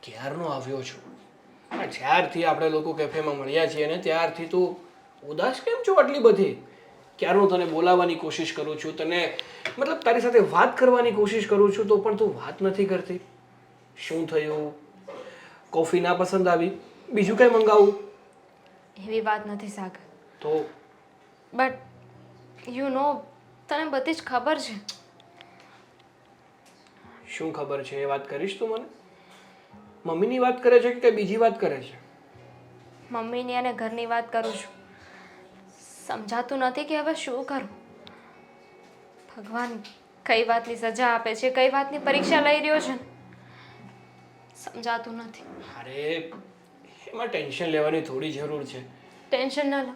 ક્યારનો આવ્યો છું? જ્યારથી આપણે લોકો કેફેમાં મળ્યા છીએ ને ત્યારથી તું ઉદાસ કેમ છો આટલી બધી? ક્યારનો તને બોલાવવાની કોશિશ કરું છું, તને મતલબ તારી સાથે વાત કરવાની કોશિશ કરું છું, તો પણ તું વાત નથી કરતી. શું થયું? કોફી ના પસંદ આવી? બીજું કંઈ મંગાવું? એવી વાત નથી સાગર. તો બટ યુ નો, તને બધી જ ખબર છે. શું ખબર છે એ વાત કરીશ તું મને? મમ્મીની વાત કરે છે કે બીજી વાત કરે છે? મમ્મીની અને ઘરની વાત કરું છું. સમજાતું નથી કે હવે શું કરું. ભગવાન કઈ વાતની સજા આપે છે, કઈ વાતની પરીક્ષા લઈ રહ્યો છે, સમજાતું નથી. અરે એમાં ટેન્શન લેવાની થોડી જરૂર છે. ટેન્શન ન લો.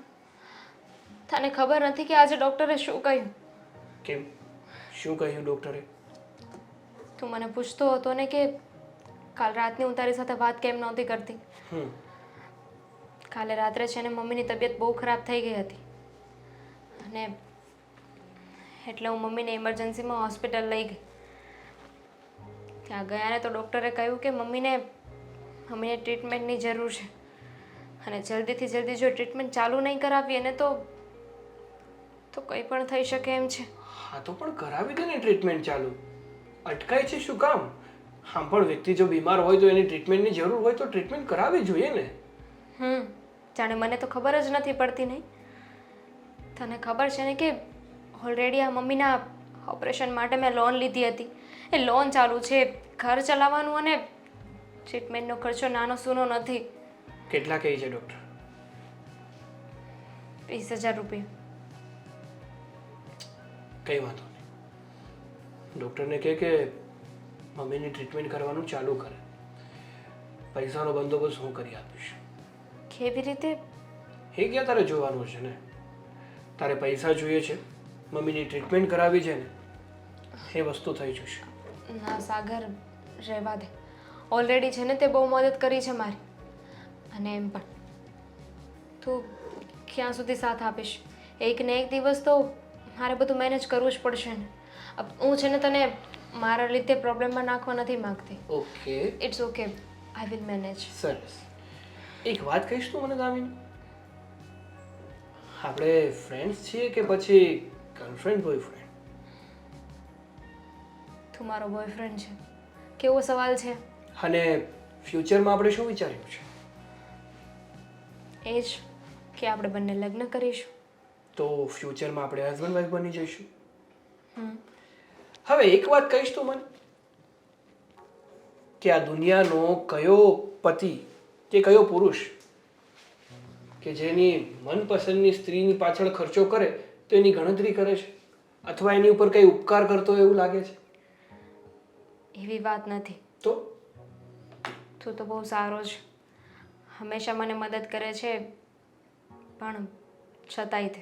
તને ખબર નથી કે આજે ડૉક્ટરે શું કહ્યું? કેમ? શું કહ્યું ડૉક્ટરે? તું મને પૂછતો હતો ને કે કાલ રાતની હું તારી સાથે વાત કેમ નહોતી કરતી. કાલે રાત્રે છે ને મમ્મીની તબિયત બહુ ખરાબ થઈ ગઈ હતી અને એટલે હું મમ્મીને ઇમરજન્સીમાં હોસ્પિટલ લઈ ગઈ. ત્યાં ગયા ને તો ડૉક્ટરે કહ્યું કે મમ્મીને ટ્રીટમેન્ટની જરૂર છે અને જલ્દીથી જલ્દી જો ટ્રીટમેન્ટ ચાલુ નહીં કરાવીએ ને તો કંઈ પણ થઈ શકે એમ છે. હા તો પણ કરાવી દે ને ટ્રીટમેન્ટ ચાલુ. અટકાય છે શું કામ? હા પણ વ્યક્તિ જો બીમાર હોય તો એની ટ્રીટમેન્ટની જરૂર હોય તો ટ્રીટમેન્ટ કરાવવી જોઈએ ને. જાણે મને તો ખબર જ નથી પડતી નહીં. તને ખબર છે ને કે ઓલરેડી આ મમ્મીના ઓપરેશન માટે મેં લોન લીધી હતી. એ લોન ચાલુ છે, ઘર ચલાવવાનું અને ટ્રીટમેન્ટનો ખર્ચો નાનો સૂનો નથી. કેટલા કહે છે ડૉક્ટર? 20,000 રૂપિયા. કંઈ વાંધો નહીં. ડૉક્ટરને કહે કે મમ્મીની ટ્રીટમેન્ટ કરવાનું ચાલુ કરે. પૈસાનો બંદોબસ્ત હું કરી આપીશ. કેવી રીતે? એ ક્યાં તારે જોવાનું છે ને? તારે પૈસા જોઈએ છે, મમ્મીની ટ્રીટમેન્ટ કરાવી છે ને, એ વસ્તુ થઈ જશે. ના સાગર, રહેવા દે. ઓલરેડી છે ને તે બહુ મદદ કરી છે મારી. અને એમ પણ તું ક્યાં સુધી સાથ આપીશ? એક ને એક દિવસ તો મારે બધું મેનેજ કરવું જ પડશે ને. હું છે ને તને મારા લીધે પ્રોબ્લેમમાં નાખવા નથી માંગતી. Okay, it's okay, I will manage. સરસ. એક વાત કહીશ તું મને દામિની? આપણે ફ્રેન્ડ્સ છીએ કે પછી ગર્લફ્રેન્ડ બોયફ્રેન્ડ? તું મારો બોયફ્રેન્ડ છે. કેવો સવાલ છે? અને ફ્યુચરમાં આપણે શું વિચાર્યું છે? એ જ કે આપણે બંને લગ્ન કરીશું. તો ફ્યુચરમાં આપણે હસબન્ડ વાઈફ બની જઈશું. હવે એક વાત કહીશ તું મને કે આ દુનિયાનો કયો પતિ કે કયો પુરુષ કે જેની મનપસંદની સ્ત્રીની પાછળ ખર્ચો કરે તો એની ગણતરી કરે છે અથવા એની ઉપર કંઈ ઉપકાર કરતો એવું લાગે છે? એવી વાત નથી. તો તું તો બહુ સારો છે, હંમેશા મને મદદ કરે છે, પણ છતાંય તે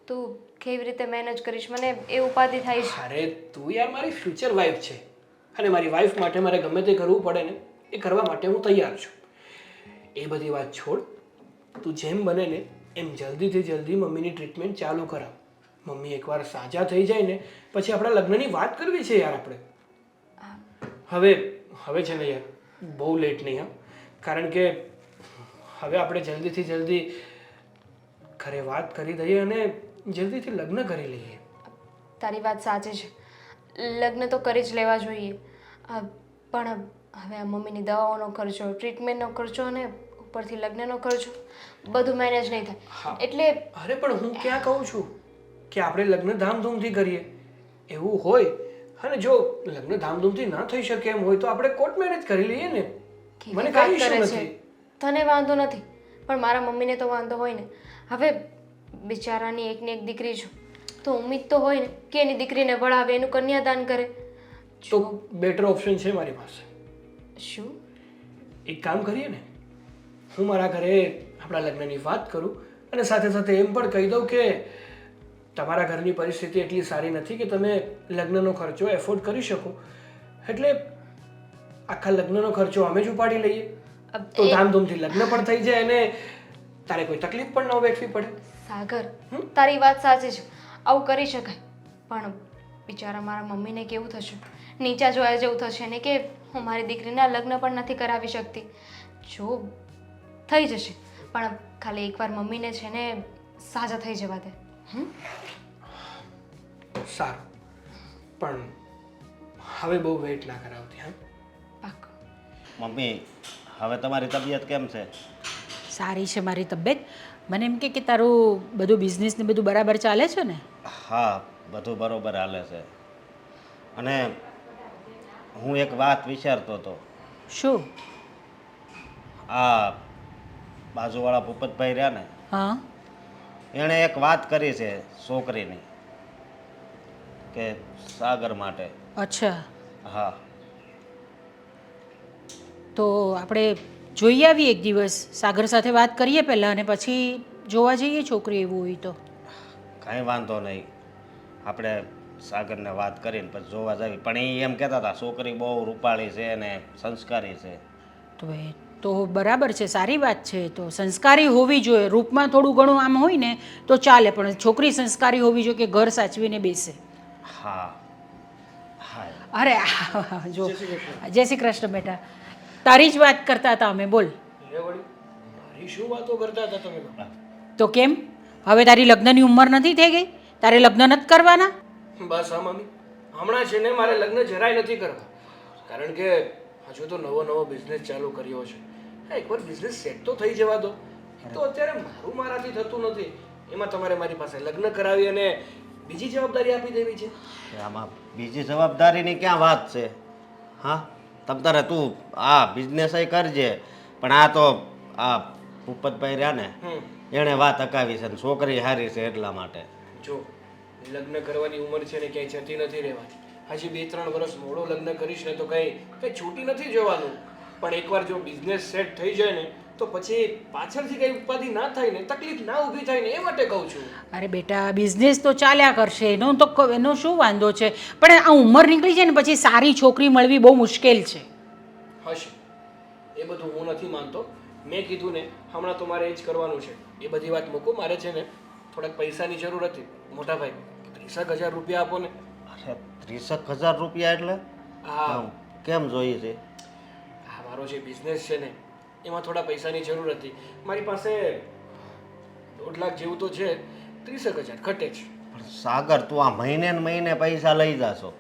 તું કેવી રીતે મેનેજ કરીશ મને એ ઉપાધિ થાય છે. અરે તું યાર મારી ફ્યુચર વાઈફ છે અને મારી વાઈફ માટે મારે ગમે તે કરવું પડે ને એ કરવા માટે હું તૈયાર છું. એ બધી વાત છોડ. તું જેમ બને ને એમ જલ્દીથી જલ્દી મમ્મીની ટ્રીટમેન્ટ ચાલુ કરાવ. મમ્મી એકવાર સાજા થઈ જાય ને પછી આપણા લગ્નની વાત કરવી છે યાર આપણે. હવે છે ને યાર બહુ લેટ નહીં હા, કારણ કે હવે આપણે જલ્દીથી જલ્દી ઘરે વાત કરી દઈએ અને જલ્દીથી લગ્ન કરી લઈએ. તારી વાત સાચી છે, લગ્ન તો કરી જ લેવા જોઈએ. પણ હવે આ મમ્મીની દવાઓનો ખર્ચો, ટ્રીટમેન્ટનો ખર્ચો અને ઉપરથી લગ્નનો ખર્ચો બધું મેનેજ નહીં થાય. એટલે અરે પણ હું ક્યાં કહું છું કે આપણે લગ્ન ધામધૂમથી કરીએ એવું હોય, અને જો લગ્ન ધામધૂમથી ના થઈ શકે એમ હોય તો આપણે કોર્ટ મેરેજ કરી લઈએ ને. મને કઈ ઇશ્યુ નથી. તને વાંધો નથી પણ મારા મમ્મીને તો વાંધો હોય ને. હવે બિચારાની એકને એક દીકરી છું તો ઉમ્મીદ તો હોય ને કે એની દીકરીને ભણાવે, એનું કન્યાદાન કરે. તો બેટર ઓપ્શન છે મારી પાસે. શું? એક કામ કરીએ ને, હું મારા ઘરે આપણા લગ્નની વાત કરું અને સાથે સાથે એમ પણ કહી દઉં કે તમારા ઘરની પરિસ્થિતિ એટલી સારી નથી કે તમે લગ્નનો ખર્ચો એફોર્ડ કરી શકો, એટલે આખા લગ્નનો ખર્ચો અમે જ ઉપાડી લઈએ તો ધામધૂમથી લગ્ન પણ થઈ જાય અને તારે કોઈ તકલીફ પણ ન વેઠવી પડે. સાગર, તારી વાત સાચી છે, આવું કરી શકાય, પણ બિચારા મારા મમ્મીને કેવું થશે? નીચા જોયા જેવું થશે ને કે હું મારી દીકરીના લગ્ન પણ નથી કરાવી શકતી. જો થઈ જશે, પણ ખાલી એકવાર મમ્મીને છે ને સાજા થઈ જવા દે. સારું, પણ હવે બહુ વેઇટ ના કરાવતી. હા, પાક્કું. મમ્મી, હવે તમારી તબિયત કેમ છે? સારી છે મારી તબિયત. મને એમ કે તારું બધું બિઝનેસ ને બધું બરાબર ચાલે છે ને? હા, બધું બરોબર હાલે છે. અને હું એક વાત વિચારતો હતો. શું? આ બાજુવાળા ભૂપતભાઈ રહ્યા ને, હા. એણે એક વાત કરી છે છોકરીની, કે સાગર માટે. અચ્છા, હા, તો આપણે જોઈ આવીએ એક દિવસ. સાગર સાથે વાત કરીએ પહેલાં, અને પછી જોવા જઈએ છોકરી એવું હોય તો. કાંઈ વાંધો નહીં. આપણે સાગરને વાત કરીને પછી જોવા જઈએ. પણ એ એમ કહેતા હતા છોકરી બહુ રૂપાળી છે અને સંસ્કારી છે. તો એ તો બરાબર છે, સારી વાત છે. તો સંસ્કારી હોવી જોઈએ. રૂપમાં થોડું ઘણું આમ હોય ને તો ચાલે, પણ છોકરી સંસ્કારી હોવી જોઈએ કે ઘર સાચવીને બેસે. હા હા. અરે જો, જય શ્રી કૃષ્ણ બેટા. તારી જ વાત કરતા હતા અમે. બોલ. લે વળી, મારી શું વાતો કરતા હતા તમે લોકો? તો કેમ, હવે તારી લગ્નની ઉંમર નથી થઈ ગઈ? તારે લગ્ન નથી કરવાના? બસ હા મમ્મી, હમણાં છે ને મારે લગ્ન જરાય નથી કરવા. કારણ કે હજુ તો નવો બિઝનેસ ચાલુ કર્યો છે. હા, એકવાર બિઝનેસ સેટ તો થઈ જવા દો. તો અત્યારે મારાથી થતું નથી. એમાં તમારે મારી પાસે લગ્ન કરાવી અને બીજી જવાબદારી આપી દેવી છે. આમાં બીજી જવાબદારીની ક્યાં વાત છે? હા, તમ તારે તું આ બિઝનેસ કરજે. પણ આ તો આ ભૂપતભાઈ રહ્યા ને, એણે વાત અકાવી છે ને છોકરી સારી છે એટલા માટે. જો લગ્ન કરવાની ઉંમર છે ને ક્યાંય જતી નથી રહેવાની. હજી 2-3 વર્ષ મોડો લગ્ન કરીશ ને તો કંઈ છૂટી નથી જવાનું. પણ એકવાર જો બિઝનેસ સેટ થઈ જાય ને તો પછી પાછળથી કંઈ ઉપાધિ ના થાય ને, તકલીફ ના ઊભી થાય ને, એ માટે કહું છું. અરે બેટા, બિઝનેસ તો ચાલ્યા કરશે, એનો શું વાંધો છે? પણ આ ઉંમર નીકળી જાય ને પછી સારી છોકરી મળવી બહુ મુશ્કેલ છે. હશે, એ બધું હું નથી માનતો. મેં કીધું ને, હમણાં તો મારે એ જ કરવાનું છે. એ બધી વાત મૂકો. મારે છે ને થોડાક પૈસાની જરૂર હતી. મોટા ભાઈ, 30,000 રૂપિયા આપો ને. અરે 30,000 રૂપિયા એટલે? હા, કેમ જોઈએ છે? આ મારો જે બિઝનેસ છે ને એમાં થોડા પૈસાની જરૂર હતી. મારી પાસે 1.5 લાખ જેવું તો છે. 30,000 ઘટે છે. પણ સાગર, તું આ મહિને ને મહિને પૈસા લઈ જાશો.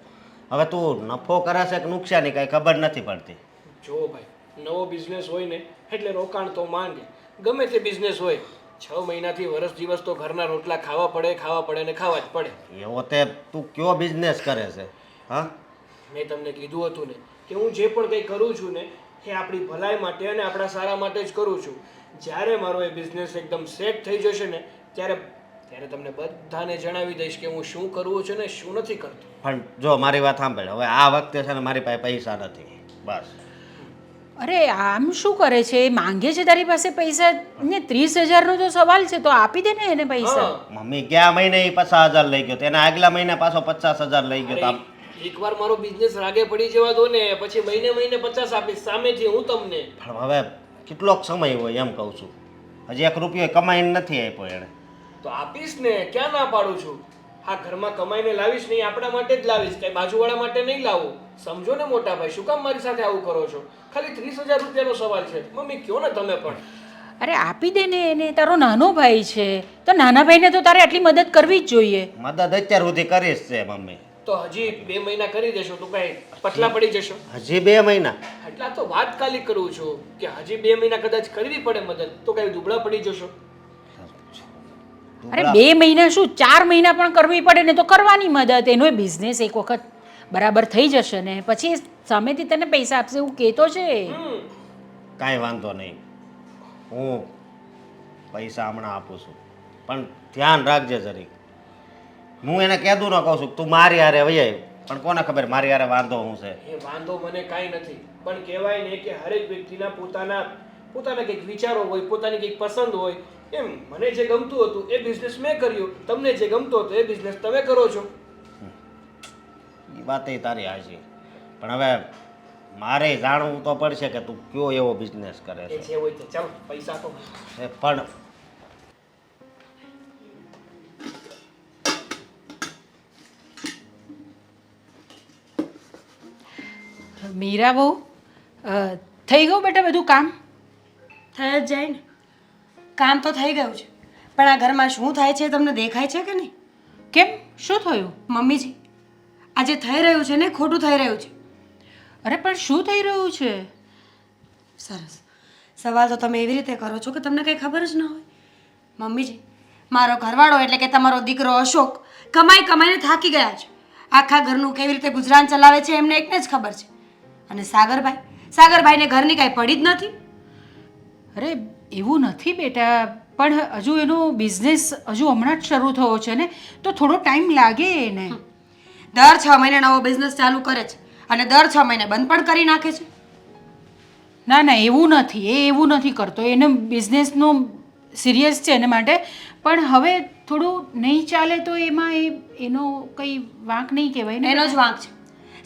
હવે તું નફો કરાશે કે નુકસાની કાંઈ ખબર નથી પડતી. જો ભાઈ, નવો બિઝનેસ હોય ને એટલે રોકાણ તો માંગે. ગમે તે બિઝનેસ હોય, 6 મહિનાથી વર્ષ દિવસ તો ઘરના રોટલા ખાવા પડે ને ખાવા જ પડે. એવો તે તું કયો બિઝનેસ કરે છે? હા, મેં તમને કીધું હતું ને કે હું જે પણ કંઈ કરું છું ને એ આપણી ભલાઈ માટે અને આપણા સારા માટે જ કરું છું. જ્યારે મારો એ બિઝનેસ એકદમ સેટ થઈ જશે ને ત્યારે તમને બધાને જણાવી દઈશ કે હું શું કરવું છું ને શું નથી કરતો. પણ જો મારી વાત સાંભળ, હવે આ વખતે છે ને મારી પાસે પૈસા નથી. બસ. અરે આમ શું કરે છે? એ માંગે છે તારી પાસે પૈસા ને? 30,000નો તો સવાલ છે, તો આપી દે ને એને પૈસા. હા, મમ્મી ગયા મહિને એ 50,000 લઈ ગયો, તેના આગલા મહિને પાછો 50,000 લઈ ગયો. તો આમ એકવાર મારો બિઝનેસ રાગે પડી જવા દો ને, પછી મહિને 50 આપીશ સામેથી હું તમને. પણ હવે કેટલોક સમય હોય એમ કહું છું. હજી 1 રૂપિયો કમાઈને નથી આપ્યો એણે. તો આપીશ ને, ક્યાં ના પાડું છું. હા, ઘરમાં કમાઈને લાવીશ નહીં, આપણા માટે જ લાવીશ, કઈ બાજુવાળા માટે નહીં લાવું. સમજો ને મોટા ભાઈ, શું કામ મારી સાથે આવું કરો છો? ખાલી 30,000 રૂપિયાનો સવાલ છે. મમ્મી કયો ને તમે પણ. અરે આપી દે ને એને, તારો નાનો ભાઈ છે તો નાના ભાઈને તો તારે આટલી મદદ કરવી જ જોઈએ. મદદ અત્યાર સુધી કરીશ છે મમ્મી. તો હજી 2 મહિના કરી દેશો તો કઈ પતલા પડી જશો? હજી 2 મહિના? એટલા તો વાત ખાલી કરું છું કે હજી 2 મહિના કદાચ કરવી પડે મદદ તો કઈ દુબળા પડી જશો? અરે 2 મહિના શું, 4 મહિના પણ કરવી પડે ને તો કરવાની મદદ. એનો બિઝનેસ એક વખત બરાબર થઈ જશે ને પછી સામેથી તને પૈસા આપશે એવું કહેતો છે. કાંઈ વાંધો નહીં, હું પૈસા હમણાં આપું છું. પણ ધ્યાન રાખજે જરીક. હું એને કહેતું ન કહું છું તું મારી હારે વહી. પણ કોને ખબર મારી હારે વાંધો શું છે? એ વાંધો મને કાંઈ નથી, પણ કહેવાય ને કે હરેક વ્યક્તિના પોતાના કંઈક વિચારો હોય, પોતાની કંઈક પસંદ હોય. એમ મને જે ગમતું હતું એ બિઝનેસ મેં કર્યો, તમને જે ગમતો હતો એ બિઝનેસ તમે કરો છો. એ વાત તારી હાચી, પણ હવે મારે જાણવું તો પડશે કે તું કયો એવો બિઝનેસ કરે એ છે. જે હોય તે ચાલો પૈસા તો. પણ મીરા બહુ થઈ ગયું બેટા બધું કામ? થઈ જ જાય ને. કામ તો થઈ ગયું છે, પણ આ ઘરમાં શું થાય છે એ તમને દેખાય છે કે નહીં? કેમ, શું થયું? મમ્મીજી, આ જે થઈ રહ્યું છે ને ખોટું થઈ રહ્યું છે. અરે પણ શું થઈ રહ્યું છે? સરસ સવાલ તો તમે એવી રીતે કરો છો કે તમને કંઈ ખબર જ ન હોય. મમ્મીજી, મારો ઘરવાળો એટલે કે તમારો દીકરો અશોક કમાઈને થાકી ગયા છે. આખા ઘરનું કેવી રીતે ગુજરાન ચલાવે છે એમને એકને જ ખબર છે. અને સાગરભાઈને ઘરની કાંઈ પડી જ નથી. અરે એવું નથી બેટા, પણ હજુ એનો બિઝનેસ હજુ હમણાં જ શરૂ થયો છે ને, તો થોડો ટાઈમ લાગે એને. દર 6 મહિને નવો બિઝનેસ ચાલુ કરે છે અને દર 6 મહિને બંધ પણ કરી નાખે છે. ના ના, એવું નથી, એ એવું નથી કરતો. એનો બિઝનેસનું સિરિયસ છે એના માટે, પણ હવે થોડું નહીં ચાલે તો એમાં એનો કંઈ વાંક નહીં કહેવાય ને. એનો જ વાંક છે.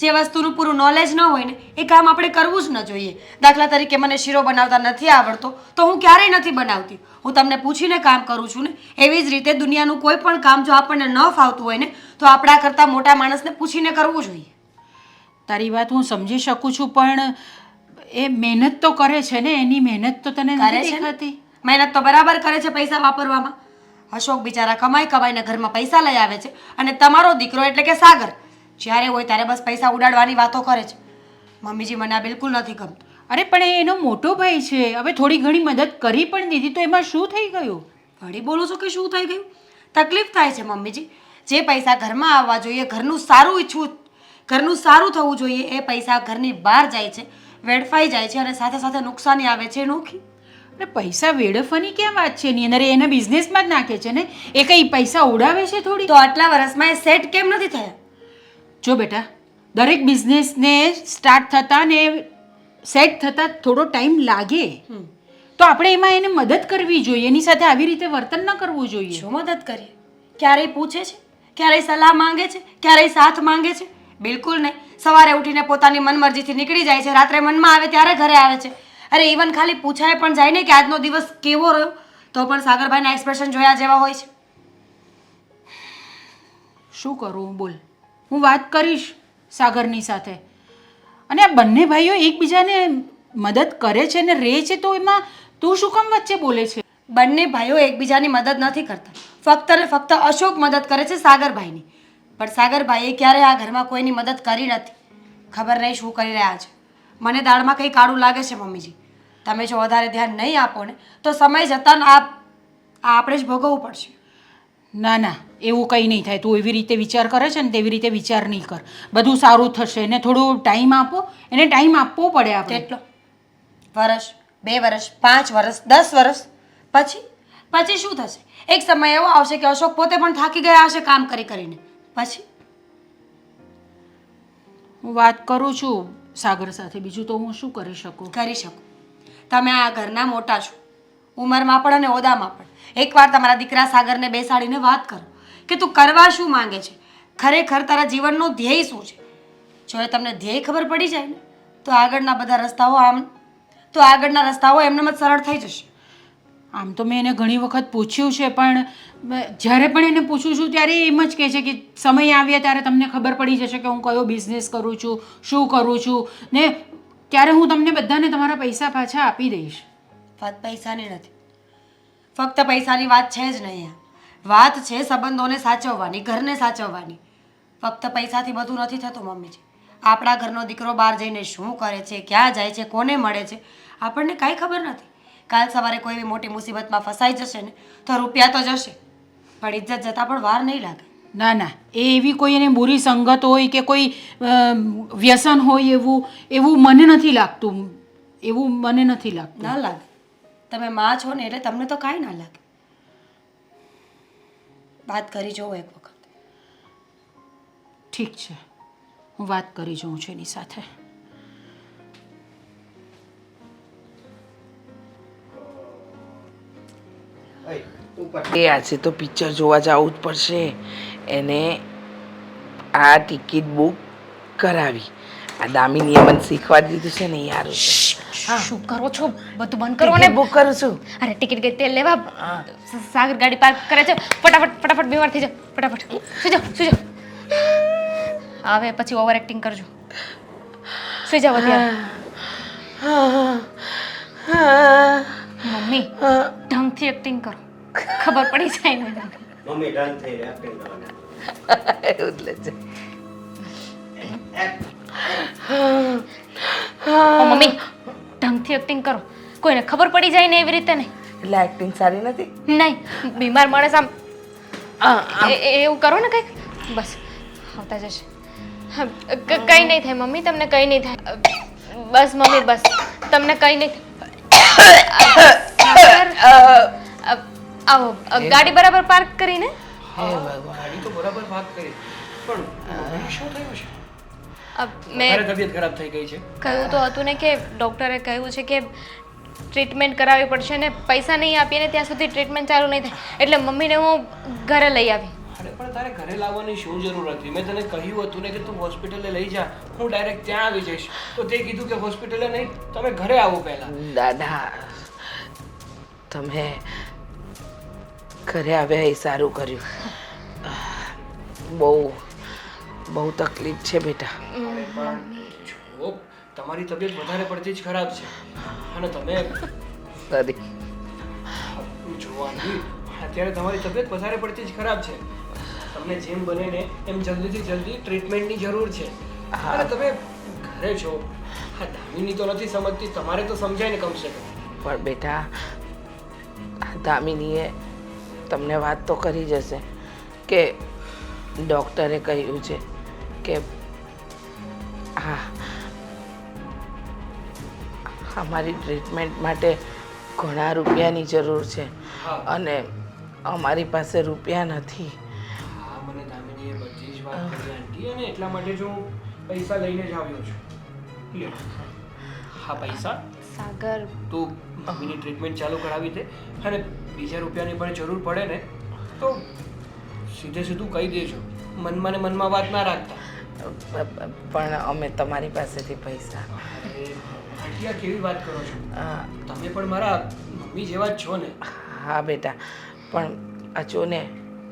જે વસ્તુનું પૂરું નોલેજ ન હોય ને એ કામ આપણે કરવું જ ન જોઈએ. દાખલા તરીકે મને શીરો બનાવતા નથી આવડતો તો હું ક્યારેય નથી બનાવતી. હું તમને પૂછીને કામ કરું છું ને, એવી જ રીતે દુનિયાનું કોઈ પણ કામ જો આપણને ન ફાવતું હોય ને તો આપણા કરતાં મોટા માણસને પૂછીને કરવું જોઈએ. તારી વાત હું સમજી શકું છું, પણ એ મહેનત તો કરે છે ને, એની મહેનત તો તને કરે નથી છે ને? દેખાતી? મહેનત તો બરાબર કરે છે પૈસા વાપરવામાં. અશોક બિચારા કમાઈને ઘરમાં પૈસા લઈ આવે છે અને તમારો દીકરો એટલે કે સાગર જ્યારે હોય ત્યારે બસ પૈસા ઉડાડવાની વાતો કરે છે. મમ્મીજી, મને આ બિલકુલ નથી ગમતું. અરે પણ એ એનો મોટો ભાઈ છે, હવે થોડી ઘણી મદદ કરી પણ દીધી તો એમાં શું થઈ ગયું? વળી બોલો છો કે શું થઈ ગયું? તકલીફ થાય છે મમ્મીજી. જે પૈસા ઘરમાં આવવા જોઈએ, ઘરનું સારું થવું જોઈએ, એ પૈસા ઘરની બહાર જાય છે, વેડફાઈ જાય છે અને સાથે સાથે નુકસાની આવે છે નોખી. અરે પૈસા વેડફવાની ક્યાં વાત છે એની અંદર? એના બિઝનેસમાં જ નાખે છે ને, એ કંઈ પૈસા ઉડાવે છે થોડી? તો આટલા વર્ષમાં એ સેટ કેમ નથી થયા? જો બેટા, દરેક બિઝનેસને સ્ટાર્ટ થતાં ને સેટ થતાં થોડો ટાઈમ લાગે, તો આપણે એમાં એને મદદ કરવી જોઈએ. એની સાથે આવી રીતે વર્તન ન કરવું જોઈએ. શું મદદ કરીએ? ક્યારેય પૂછે છે? ક્યારેય સલાહ માંગે છે? ક્યારેય સાથ માંગે છે? બિલકુલ નહીં. સવારે ઉઠીને પોતાની મનમરજીથી નીકળી જાય છે, રાત્રે મનમાં આવે ત્યારે ઘરે આવે છે. અરે ઇવન ખાલી પૂછાય પણ જાય ને કે આજનો દિવસ કેવો રહ્યો, તો પણ સાગરભાઈના એક્સપ્રેશન જોયા જેવા હોય છે. શું કરું બોલ? હું વાત કરીશ સાગરની સાથે. અને આ બંને ભાઈઓ એકબીજાને મદદ કરે છે ને રહે છે, તો એમાં તું શું કામ વચ્ચે બોલે છે? બંને ભાઈઓ એકબીજાની મદદ નથી કરતા. ફક્ત ને ફક્ત અશોક મદદ કરે છે સાગરભાઈની. પણ સાગરભાઈએ ક્યારેય આ ઘરમાં કોઈની મદદ કરી નથી. ખબર નહીં શું કરી રહ્યા છે. મને દાળમાં કંઈ કાળું લાગે છે મમ્મીજી. તમે જો વધારે ધ્યાન નહીં આપો ને તો સમય જતાં આપણે જ ભોગવવું પડશે. ના ના, એવું કંઈ નહીં થાય. તું એવી રીતે વિચાર કરે છે ને તેવી રીતે વિચાર નહીં કર. બધું સારું થશે. એને થોડું ટાઈમ આપો. એને ટાઈમ આપવો પડે આપણે. કેટલો? વર્ષ, 2 વર્ષ, 5 વર્ષ, 10 વર્ષ પછી શું થશે? એક સમય એવો આવશે કે અશોક પોતે પણ થાકી ગયા હશે કામ કરીને. પછી હું વાત કરું છું સાગર સાથે, બીજું તો હું શું કરી શકું? કરી શકો. તમે આ ઘરના મોટા છો, ઉંમરમાં પણ અને ઓદામાં પણ. એકવાર તમારા દીકરા સાગરને બેસાડીને વાત કરો કે તું કરવા શું માંગે છે, ખરેખર તારા જીવનનું ધ્યેય શું છે. જો એ તમને ધ્યેય ખબર પડી જાય ને તો આગળના રસ્તાઓ એમનેમ જ સરળ થઈ જશે. આમ તો મેં એને ઘણી વખત પૂછ્યું છે, પણ જ્યારે પણ એને પૂછું છું ત્યારે એમ જ કહે છે કે સમય આવ્યા ત્યારે તમને ખબર પડી જશે કે હું કયો બિઝનેસ કરું છું, શું કરું છું, ને ત્યારે હું તમને બધાને તમારા પૈસા પાછા આપી દઈશ. વાત પૈસાની નથી, ફક્ત પૈસાની વાત છે જ નહીં. વાત છે સંબંધોને સાચવવાની, ઘરને સાચવવાની. ફક્ત પૈસાથી બધું નથી થતું મમ્મીજી. આપણા ઘરનો દીકરો બહાર જઈને શું કરે છે, ક્યાં જાય છે, કોને મળે છે, આપણને કાંઈ ખબર નથી. કાલ સવારે કોઈ એવી મોટી મુસીબતમાં ફસાઈ જશે ને તો રૂપિયા તો જશે, પણ ઇજ્જત જતાં પણ વાર નહીં લાગે. ના ના, એ એવી કોઈ એને બુરી સંગત હોય કે કોઈ વ્યસન હોય એવું મને નથી લાગતું. એવું મને નથી લાગતું. ના લાગે. તમે માં છો ને એટલે તમને તો કાંઈ ના લાગે. વાત કરી જોવો એક વખત. ઠીક છે, હું વાત કરી જોઉં છું એની સાથે. એ આજે તો પિક્ચર જોવા જવું જ પડશે. એને આ ટિકિટ બુક કરાવી. આ દામિનીએ મને શીખવાડી દીધું છે ને યાર. શું કરો છો? બધું બંધ કરો ને. બુક કરું છું. અરે ટિકિટ ગઈ તેલ લેવા. સાગર ગાડી પાર્ક કરે છે. ફટાફટ બીમાર થઈ જાવ. ફટાફટ સુઈ જાઓ. હવે પછી ઓવર એક્ટિંગ કરજો. સુઈ જાવ અત્યારે. મમ્મી ઢંગથી એક્ટિંગ કરો, ખબર પડી જાય મને. મમ્મી ડન થઈ રહ્યા acting કરવાની. એવું જ લે છે. ઓ મમ્મી ઢંગથી એક્ટિંગ કરો, કોઈને ખબર પડી જાય ને એવી રીતે નહીં. એટલે એક્ટિંગ સારી નથી. નહીં, બીમાર માણસ આમ આ એવું કરો ને કંઈક, બસ આવતા જશે. કંઈ નહીં થાય મમ્મી, તમને કંઈ નહીં થાય. બસ મમ્મી બસ, તમને કંઈ નહીં થાય. આવો ગાડી બરાબર પાર્ક કરીને. હા ગાડી તો બરાબર ભાગ કરી, પણ મમ્મીને શું થયું છે? મેં તારે તબિયત ખરાબ થઈ ગઈ છે? કહ્યું તો હતું ને કે ડૉક્ટરે કહ્યું છે કે ટ્રીટમેન્ટ કરાવવી પડશે ને પૈસા નહીં આપીએ ને ત્યાં સુધી ટ્રીટમેન્ટ ચાલુ નહીં થાય, એટલે મમ્મીને હું ઘરે લઈ આવી. અરે પણ તારે ઘરે લાવવાની શું જરૂર હતી? મેં તને કહ્યું હતું ને કે તું હોસ્પિટલે લઈ જા, હું ડાયરેક્ટ ત્યાં આવી જઈશ. તો તે કીધું કે હોસ્પિટલે નહીં, તમે ઘરે આવો પહેલા. દાદા, તમે ઘરે આવ્યા એ સારું કર્યું. બહુ તકલીફ છે બેટા. જો તમારી તબિયત વધારે પડતી જ ખરાબ છે અને તમે સોરી. જોવાની અત્યારે તમારી તબિયત વધારે પડતી જ ખરાબ છે. તમને જેમ બને ને એમ જલ્દીથી જલ્દી ટ્રીટમેન્ટની જરૂર છે. અને તમે ઘરે છો. હા દામિની તો નથી સમજતી, તમારે તો સમજાય ને કમસે કમ. પણ બેટા, દામિનીએ તમને વાત તો કરી જશે કે ડૉક્ટરે કહ્યું છે કે હા અમારી ટ્રીટમેન્ટ માટે ઘણા રૂપિયાની જરૂર છે અને અમારી પાસે રૂપિયા નથી. હા મને દામિનીએ બધી જ વાત કરી આંટી, અને એટલા માટે જ હું પૈસા લઈને જ આવ્યો છું. લ્યો. હા પૈસા સાગર તું મમ્મીની ટ્રીટમેન્ટ ચાલુ કરાવી દે, અને બીજા રૂપિયાની પણ જરૂર પડે ને તો સીધે સીધું કહી દેજો, મનમાં ને મનમાં વાત ના રાખતા. પણ અમે તમારી પાસેથી પૈસા. અરે આંટી આ કેવી વાત કરો છો? હા તમે પણ મારા મમ્મી જેવા જ છો ને. હા બેટા, પણ આ જો ને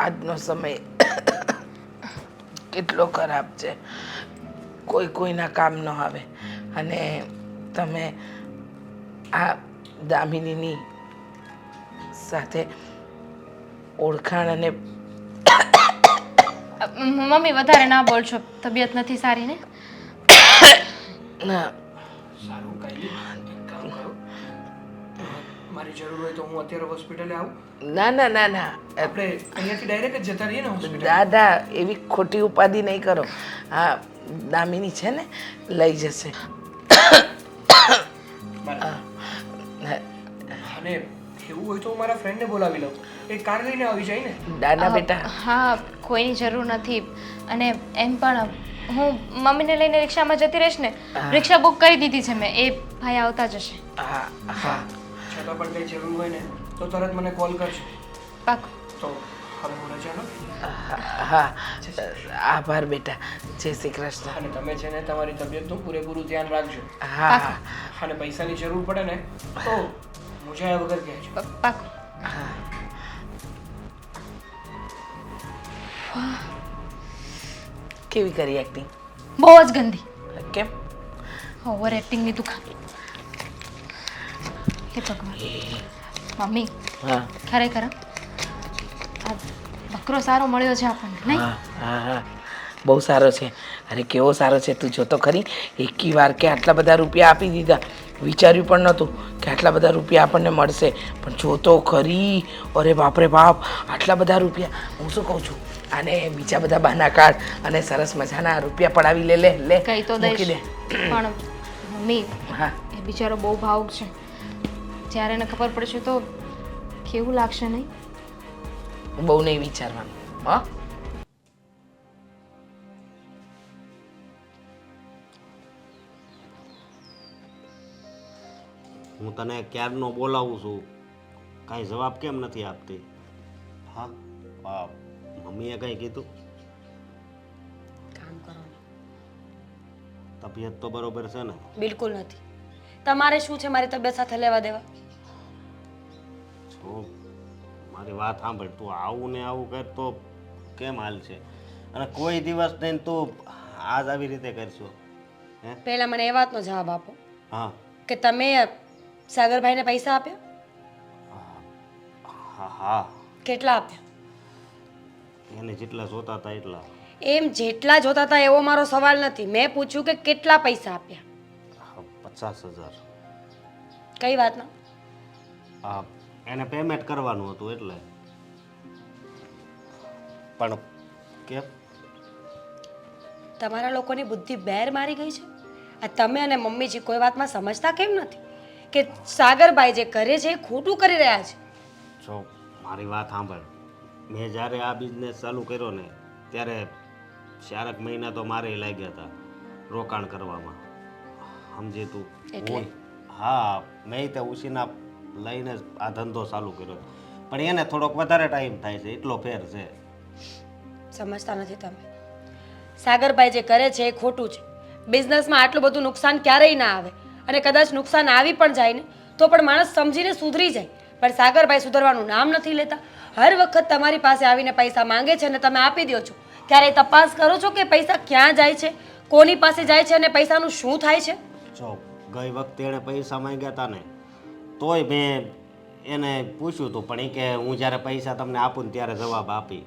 આજનો સમય કેટલો ખરાબ છે, કોઈ કોઈના કામ ન આવે. અને તમે આ દામિનીની સાથે ઓળખાણ અને મમ્મી વધારે ના બોલશો, તબિયત નથી સારી ને. ના, સારું કઈ નહીં, એક કામ કરો, મારી જરૂર હોય તો હું અત્યારે હોસ્પિટલે આવું. ના ના ના ના આપણે અહીંયાથી ડાયરેક્ટ જ જતા રહીએ ને હોસ્પિટલ. દાદા, એવી ખોટી ઉપાધિ નહીં કરો. હા દામિની છે ને, લઈ જશે. અને એવું હોય તો હું મારા ફ્રેન્ડને બોલાવી લઉં, એ કાર લઈને આવી જાય ને. દાદા બેટા, હા કોઈની જરૂર નથી. અને એમ પણ હું મમ્મીને લઈને રિક્ષામાં જતી રહીશ ને, રિક્ષા બુક કરી દીધી છે મેં, એ ભાઈ આવતા જશે. હા હા છતાં પણ કંઈ જરૂર હોય ને તો તરત મને કોલ કરજો. પાકું. તો હવે હું રજા લઉં. હા આભાર બેટા. જય શ્રી કૃષ્ણ. અને તમે છે ને તમારી તબિયતનું પૂરેપૂરું ધ્યાન રાખજો. હા હા અને પૈસાની જરૂર પડે ને તો મૂંઝાયા વગર કહેજો. પાકું. કેવી કરી એક્ટિંગ? બહુ જ ગંદી. કેમ? ઓવર એક્ટિંગની દુકાન. હે ભગવાન. મમ્મી હા ખરેખર આ બકરો સારો મળ્યો છે આપણને, નહીં? હા હા હા બહુ સારો છે. અરે કેવો સારો છે, તું જોતો ખરી. એકી વાર કે આટલા બધા રૂપિયા આપી દીધા, વિચાર્યું પણ નહોતું કે આટલા બધા રૂપિયા આપણને મળશે. પણ જોતો ખરી, અરે બાપરે બાપ, આટલા બધા રૂપિયા. હું શું કહું છું, આને બીજા બધા બહાના કાઢ અને સરસ મજાના રૂપિયા પડાવી લે. લે લે કઈ તો મૂકી દઈશ, દે. પણ મમ્મી હા એ બિચારો બહુ ભાવુક છે. જ્યારે એને ખબર પડશે તો કેવું લાગશે નહીં? બહુ નહીં વિચારવાનું. હા હું તને ક્યારનો બોલાવું છું, કાંઈ જવાબ કેમ નથી આપતી? હા મમ્મીએ કંઈ કીધું? કામ કરો ને. તબિયત તો બરોબર છે ને? બિલકુલ નથી. તમારે શું છે મારી તબિયત સાથે લેવા દેવા? જો મારી વાત સાંભળ, તું આવું ને આવું કર તો કેમ હાલ છે? અને કોઈ દિવસ નહીં તું આજ આવી રીતે કરશો. હે પહેલાં મને એ વાતનો જવાબ આપો હા કે તમે સાગરભાઈને પૈસા આપ્યા? હા હા કેટલા આપ્યા? એને જેટલા જોતા હતા એટલા. એમ જેટલા જોતા હતા એવો મારો સવાલ નથી. મેં પૂછ્યું કે કેટલા પૈસા આપ્યા? 50,000. કઈ વાતના? હા એને પેમેન્ટ કરવાનું હતું એટલે. પણ કેમ? તમારા લોકોની બુદ્ધિ બેર મારી ગઈ છે. આ તમે અને મમ્મીજી કોઈ વાતમાં સમજતા કેમ નથી કે સાગરભાઈ જે કરે છે એ ખોટું કરી રહ્યા છે? જો મારી વાત સાંભળ, મેં જ્યારે આ બિઝનેસ ચાલુ કર્યો ને ત્યારે 4 મહિના તો મારે લાગ્યા હતા રોકાણ કરવામાં, સમજી તું? એટલે? હા મેં તે ઉછીના લઈને જ આ ધંધો ચાલુ કર્યો, પણ એને થોડોક વધારે ટાઈમ થાય છે એટલો ફેર છે. સમજતા નથી તમે. સાગરભાઈ જે કરે છે એ ખોટું છે. બિઝનેસમાં આટલું બધું નુકસાન ક્યારેય ના આવે, અને કદાચ નુકસાન આવી પણ જાય ને તો પણ માણસ સમજીને સુધરી જાય. પણ સાગરભાઈ સુધરવાનું નામ નથી લેતા. હર વખત તમારી પાસે આવીને પૈસા માંગે છે અને તમે આપી દો છો. ક્યારેય તપાસ કરો છો કે પૈસા ક્યાં જાય છે, કોની પાસે જાય છે અને પૈસાનું શું થાય છે? જો ગઈ વખતે એણે પૈસા માંગ્યા હતા ને તોય મેં એને પૂછ્યું હતું, પણ એ કે હું જ્યારે પૈસા તમને આપું ને ત્યારે જવાબ આપી,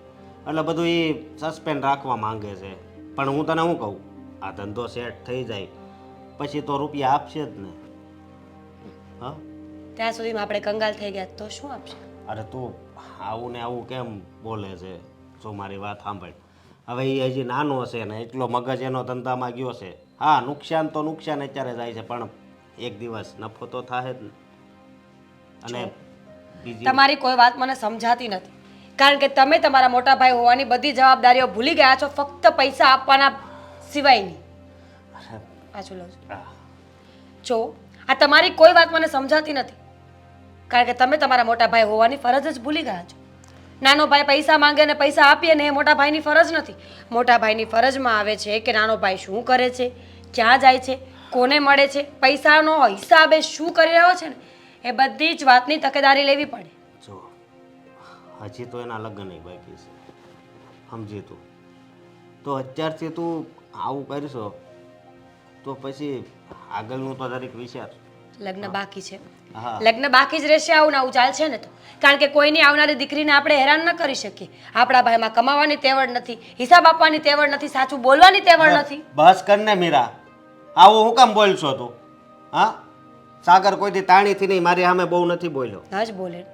એટલે બધું એ સસ્પેન્ડ રાખવા માંગે છે. પણ હું તને શું કહું, આ ધંધો સેટ થઈ જાય પછી તો રૂપિયા આપશે જ ને. હા ત્યાં સુધીમાં આપણે કંગાલ થઈ ગયા તો શું આપશે? અરે તું આવું ને આવું કેમ બોલે છે? જો મારી વાત સાંભળ, હવે એ હજી નાનો હશે ને એટલો મગજ એનો ધંધામાં ગયો છે. હા નુકસાન તો નુકસાન અત્યારે જાય છે, પણ એક દિવસ નફો તો થાય જ ને. અને બીજી તમારી કોઈ વાત મને સમજાતી નથી, કારણ કે તમે તમારા મોટા ભાઈ હોવાની બધી જવાબદારીઓ ભૂલી ગયા છો, ફક્ત પૈસા આપવાના સિવાયની. પાછું લો છો. આ તમારી કોઈ વાત મને સમજાતી નથી, કારણ કે તમે તમારા મોટા ભાઈ હોવાની ફરજ જ ભૂલી ગયા છો. નાનો ભાઈ પૈસા માંગે ને પૈસા આપીએ ને એ મોટા ભાઈની ફરજ નથી. મોટા ભાઈની ફરજમાં આવે છે કે નાનો ભાઈ શું કરે છે, ક્યાં જાય છે, કોને મળે છે, પૈસાનો હિસાબે શું કરી રહ્યો છે ને એ બધી જ વાતની તકેદારી લેવી પડે. જો હજી તો એના લગ્ન બાકી છે, સમજી તું? તો અત્યારથી તું આવું કરશો તો પછી આગળનું તો દરેક વિચાર. લગ્ન બાકી છે, હા લગ્ન બાકી જ રહેશે. આવું આવું ચાલશે ને તો, કારણ કે કોઈની આવનારી દીકરીને આપણે હેરાન ન કરી શકીએ. આપણા ભાઈમાં કમાવાની તેવડ નથી, હિસાબ આપવાની તેવડ નથી, સાચું બોલવાની તેવડ નથી. બસ કર ને મીરા, આવું હું કામ બોલશો તું? હા સાગર કોઈથી તાણીથી નહીં મારી સામે બહુ નથી બોલ્યો. ના જ બોલે.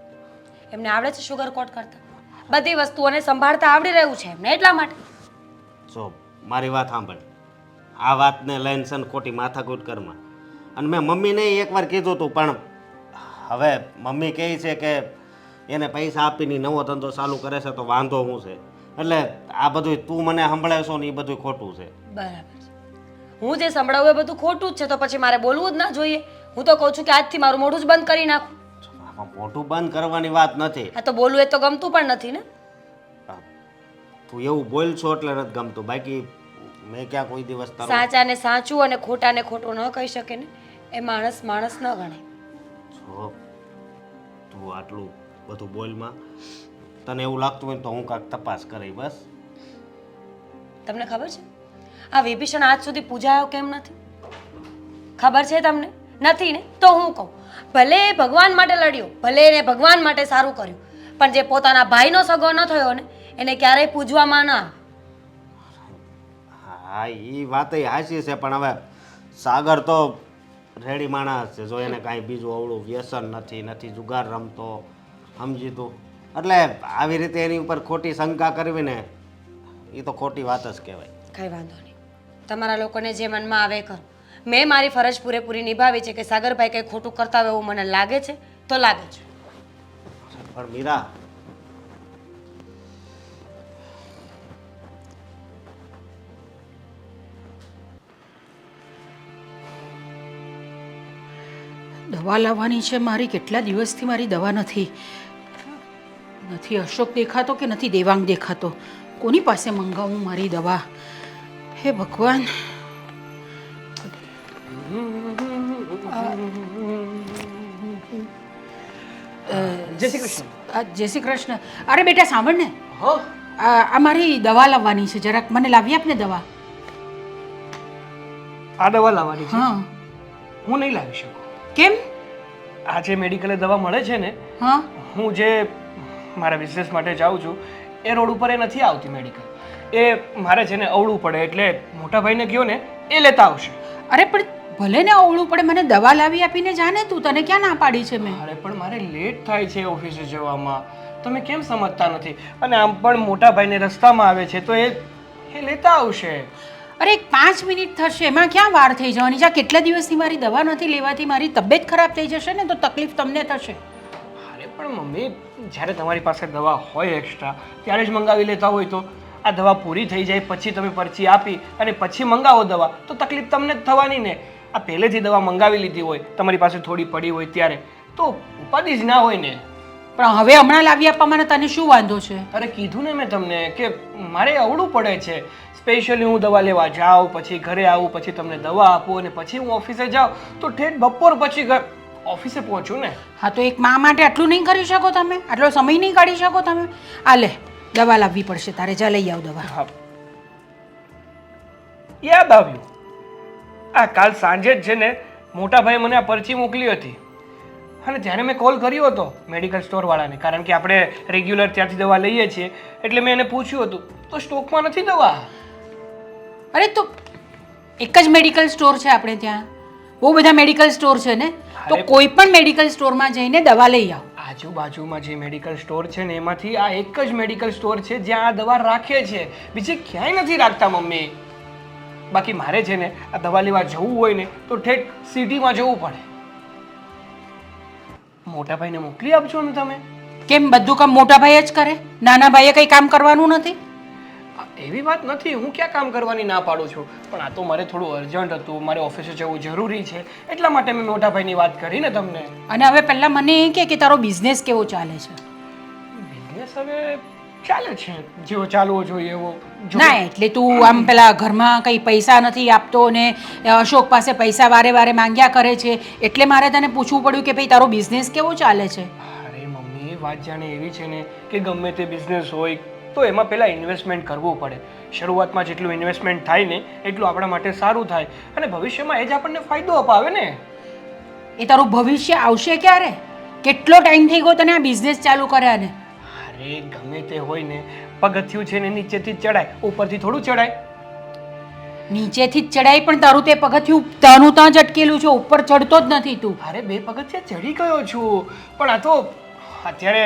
એમને આવડે છે શુગર કોટ કરતા, બધી વસ્તુઓને સંભાળતા આવડી રહ્યું છે એમને, એટલા માટે. જો મારી વાત સાંભળ, આ વાતને લઈને છે ને ખોટી માથાકૂટ કરમાં. અને મેં મમ્મીને એકવાર કીધું હતું, પણ હવે મમ્મી કહે છે કે એને પૈસા આપીને નવો ધંધો ચાલુ કરે છે તો વાંધો શું છે. એટલે આ બધું તું મને સંભળાવશો ને એ બધું ખોટું છે. બરાબર છે. હું જે સંભળાવું એ બધું ખોટું જ છે, તો પછી મારે બોલવું જ ના જોઈએ. હું તો કહું છું કે આજથી મારું મોઢું જ બંધ કરી નાખું. આમાં મોઢું બંધ કરવાની વાત નથી. આ તો બોલવું એ તો ગમતું પણ નથી ને. તું એવું બોલ છો એટલે નથી ગમતું, બાકી મેં ક્યાં કોઈ દિવસ તારો સાચાને સાચું અને ખોટાને ખોટું ન કહી શકે ને એ માણસ માણસ ન ગણે. જો તું આટલું બધું બોલમાં તને એવું લાગતું હોય તો હું કાંઈક તપાસ કરી. બસ તમને ખબર છે આ વિભીષણ આજ સુધી પૂજાયો કેમ નથી? ખબર છે તમને? નથી ને તો હું કહું, ભલે એ ભગવાન માટે લડ્યો, ભલે એને ભગવાન માટે સારું કર્યું, પણ જે પોતાના ભાઈનો સગો ન થયો ને એને ક્યારેય પૂજવામાં ના આવે. હા એ વાત હાચી છે, પણ હવે સાગર તો રેડી માણસ છે. જો એને કાંઈ બીજું અવળું વ્યસન નથી જુગાર રમતો, સમજી તું? એટલે આવી રીતે એની ઉપર ખોટી શંકા કરવી ને એ તો ખોટી વાત જ કહેવાય. કંઈ વાંધો નહીં, તમારા લોકોને જે મનમાં આવે કરો. મેં મારી ફરજ પૂરેપૂરી નિભાવી છે કે સાગરભાઈ કંઈ ખોટું કરતા હોય એવું મને લાગે છે તો લાગે છે. પણ મીરા દવા લાવવાની છે મારી. કેટલા દિવસથી મારી દવા નથી અશોક દેખાતો કે નથી દેવાંગ દેખાતો. કોની પાસે મંગાવું મારી દવા? હે ભગવાન. જય શ્રી કૃષ્ણ. જય શ્રી કૃષ્ણ. અરે બેટા સાંભળ ને, હા આ મારી દવા લાવવાની છે, જરાક મને લાવી આપ ને દવા. આ દવા લાવવાની છે. હા હું નહીં લાવી શકું. કેમ? આ જે મેડિકલે દવા મળે છે ને, હા હું જે મારા બિઝનેસ માટે જાઉં છું એ રોડ ઉપર એ નથી આવતી મેડિકલ. એ મારે છે ને અવળું પડે એટલે મોટા ભાઈને કહો ને એ લેતા આવશે. અરે પણ ભલે ને અવળું પડે, મને દવા લાવી આપીને જાને તું. તને ક્યાં ના પાડી છે મેં? અરે પણ મારે લેટ થાય છે ઓફિસે જવામાં. તમે કેમ સમજતા નથી? અને આમ પણ મોટા ભાઈને રસ્તામાં આવે છે તો એ લેતા આવશે. અરે 5 મિનિટ થશે, એમાં ક્યાં વાર થઈ જવાની? જા કેટલા દિવસથી મારી દવા નથી લેવાથી મારી તબિયત ખરાબ થઈ જશે ને તો તકલીફ તમને થશે. અરે પણ મમ્મી, જ્યારે તમારી પાસે દવા હોય એક્સ્ટ્રા ત્યારે જ મંગાવી લેતા હોય તો આ દવા પૂરી થઈ જાય પછી તમે પરચી આપી અને પછી મંગાવો દવા તો તકલીફ તમને જ થવાની ને. આ પહેલેથી દવા મંગાવી લીધી હોય, તમારી પાસે થોડી પડી હોય ત્યારે તો ઉપાધિ જ ના હોય ને. પણ હવે હમણાં લાવી આપવામાં તને શું વાંધો છે? અરે કીધું ને મેં તમને કે મારે અવળું પડે છે. સ્પેશિયલી હું દવા લેવા જાઉં, પછી ઘરે આવું, પછી તમને દવા આપું અને પછી હું ઓફિસે જાઉં તો ઠેઠ બપોર પછી ઓફિસે પહોંચું ને. હા તો એક મા માટે આટલું નહીં કરી શકો તમે? આટલો સમય નહીં કાઢી શકો તમે? આ લે, દવા લાવવી પડશે તારે. જા લઈ આવ દવા. હા, યાદ આવ્યું. આ કાલ સાંજે જ છે ને મોટા ભાઈ મને આ પરચી મોકલી હતી અને ત્યારે મેં કોલ કર્યો હતો મેડિકલ સ્ટોરવાળાને, કારણ કે આપણે રેગ્યુલર ત્યાંથી દવા લઈએ છીએ એટલે મેં એને પૂછ્યું હતું તો સ્ટોકમાં નથી દવા. અરે તો એક જ મેડિકલ સ્ટોર છે આપણે ત્યાં? બહુ બધા મેડિકલ સ્ટોર છે ને, તો કોઈ પણ મેડિકલ સ્ટોરમાં જઈને દવા લઈ આવ. આજુબાજુમાં જે મેડિકલ સ્ટોર છે ને એમાંથી આ એક જ મેડિકલ સ્ટોર છે જ્યાં આ દવા રાખે છે, બીજે ક્યાંય નથી રાખતા મમ્મી. બાકી મારે છે ને આ દવા લેવા જવું હોય ને તો ઠેઠ સિટીમાં જવું પડે. મોટા ભાઈને મોકલી આપજો ને તમે. કેમ બધું કામ મોટા ભાઈ જ કરે? નાના ભાઈએ કંઈ કામ કરવાનું નથી? એવી વાત નથી, હું ક્યાં કામ કરવાની ના પાડું છું, પણ આ તો મારે થોડું અર્જન્ટ હતું, મારે ઓફિસે જવું જરૂરી છે એટલા માટે મેં મોટા ભાઈની વાત કરી ને તમને. અને હવે પહેલાં મને એ કે તારો બિઝનેસ કેવો ચાલે છે? બિઝનેસ હવે ચાલે છે જેવો ચાલવો જોઈએ એવો. ના એટલે તું આમ પેલા ઘરમાં કંઈ પૈસા નથી આપતો ને અશોક પાસે પૈસા વારે વારે માંગ્યા કરે છે એટલે મારે તને પૂછવું પડ્યું કે ભાઈ તારો બિઝનેસ કેવો ચાલે છે? અરે મમ્મી, વાત જાણે એવી છે ને કે ગમે તે બિઝનેસ હોય તો એમાં પહેલાં ઇન્વેસ્ટમેન્ટ કરવું પડે. શરૂઆતમાં જેટલું ઇન્વેસ્ટમેન્ટ થાય ને એટલું આપણા માટે સારું થાય અને ભવિષ્યમાં એ જ આપણને ફાયદો અપાવે ને. એ તારું ભવિષ્ય આવશે ક્યારે? કેટલો ટાઈમ થઈ ગયો તને આ બિઝનેસ ચાલુ કર્યા ને? અરે ગમે તે હોય ને, પગથિયું છે ને નીચેથી જ ચડાય, ઉપરથી થોડું ચડાય. નીચેથી જ ચડાય પણ તારું તે પગથિયું તાનું ત્યાં જ અટકેલું છે, ઉપર ચડતો જ નથી તું. અરે 2 પગથિયાં ચડી ગયો છું, પણ આ તો અત્યારે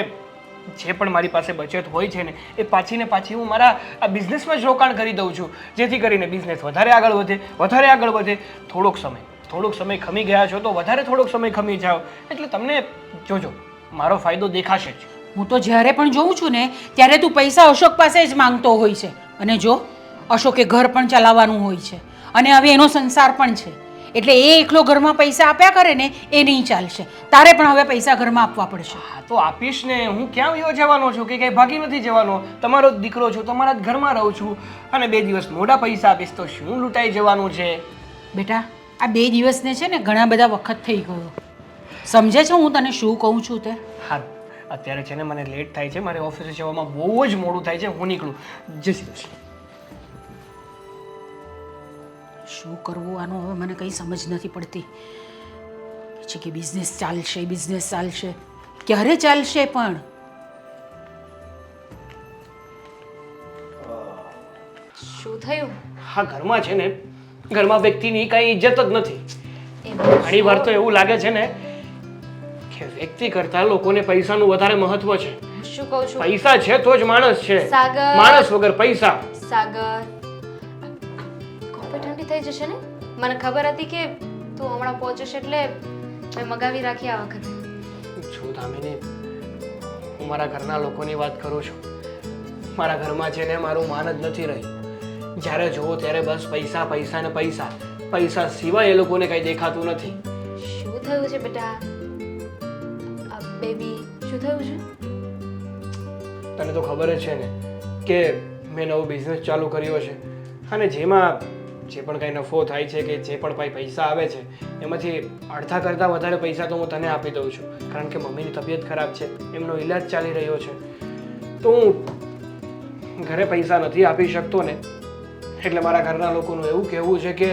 જે પણ મારી પાસે બચત હોય છે ને એ પાછી ને પાછી હું મારા આ બિઝનેસમાં જ રોકાણ કરી દઉં છું, જેથી કરીને બિઝનેસ વધારે આગળ વધે, વધારે આગળ વધે. થોડોક સમય ખમી ગયા છો તો વધારે થોડોક સમય ખમી જાઓ એટલે તમને જોજો મારો ફાયદો દેખાશે જ. હું તો જ્યારે પણ જોઉં છું ને ત્યારે તું પૈસા અશોક પાસે જ માંગતો હોય છે. અને જો અશોકે ઘર પણ ચલાવવાનું હોય છે અને હવે એનો સંસાર પણ છે એટલે એ એકલો ઘરમાં પૈસા આપ્યા કરે ને એ નહીં ચાલશે. તારે પણ હવે પૈસા ઘરમાં આપવા પડશે. હા તો આપીશ ને, હું ક્યાં વયો જવાનો છું કે કંઈ ભાગી નથી જવાનો. તમારો જ દીકરો છું, તમારા જ ઘરમાં રહું છું અને 2 દિવસ મોડા પૈસા આપીશ તો શું લૂંટાઈ જવાનું છે? બેટા આ 2 દિવસને છે ને ઘણા બધા વખત થઈ ગયો. સમજે છે હું તને શું કહું છું તે? સારું, અત્યારે છે ને મને લેટ થાય છે, મારે ઓફિસે જવામાં બહુ જ મોડું થાય છે, હું નીકળું. જય શ્રી કૃષ્ણ. શું કરવું આનું હવે મને કંઈ સમજ નથી પડતી. છે કે બિઝનેસ ચાલશે. ક્યારે ચાલશે પણ? શું થયું? હા, ઘરમાં છે ને ઘરમાં વ્યક્તિની કાંઈ ઇજ્જત જ નથી. એમાં ઘણી વાર તો એવું લાગે છે ને કે વ્યક્તિ કરતાં લોકોને પૈસાનું વધારે મહત્વ છે. શું કહું છું પૈસા છે તો જ માણસ છે, સાગર. માણસ વગર પૈસા. સાગર, કોફી ઠંડી થઈ જશે ને? મને ખબર હતી કે તું હમણાં પહોંચીશ એટલે મેં મગાવી રાખી આ વખતે. છું દામિની, હું મારા ઘરના લોકોની વાત કરું છું. મારા ઘરમાં છે ને મારું માન જ નથી રહ્યું. જ્યારે જોવો ત્યારે બસ પૈસા પૈસા ને પૈસા. પૈસા સિવાય એ લોકોને કંઈ દેખાતું નથી. શું થયું છે બેટા? બેબી, શું થયું છે? તને તો ખબર જ છે ને કે મેં નવો બિઝનેસ ચાલુ કર્યો છે અને જેમાં જે પણ કંઈ નફો થાય છે કે જે પણ કંઈ પૈસા આવે છે એમાંથી અડધા કરતાં વધારે પૈસા તો હું તને આપી દઉં છું, કારણ કે મમ્મીની તબિયત ખરાબ છે, એમનો ઈલાજ ચાલી રહ્યો છે. તો હું ઘરે પૈસા નથી આપી શકતો ને એટલે મારા ઘરના લોકોનું એવું કહેવું છે કે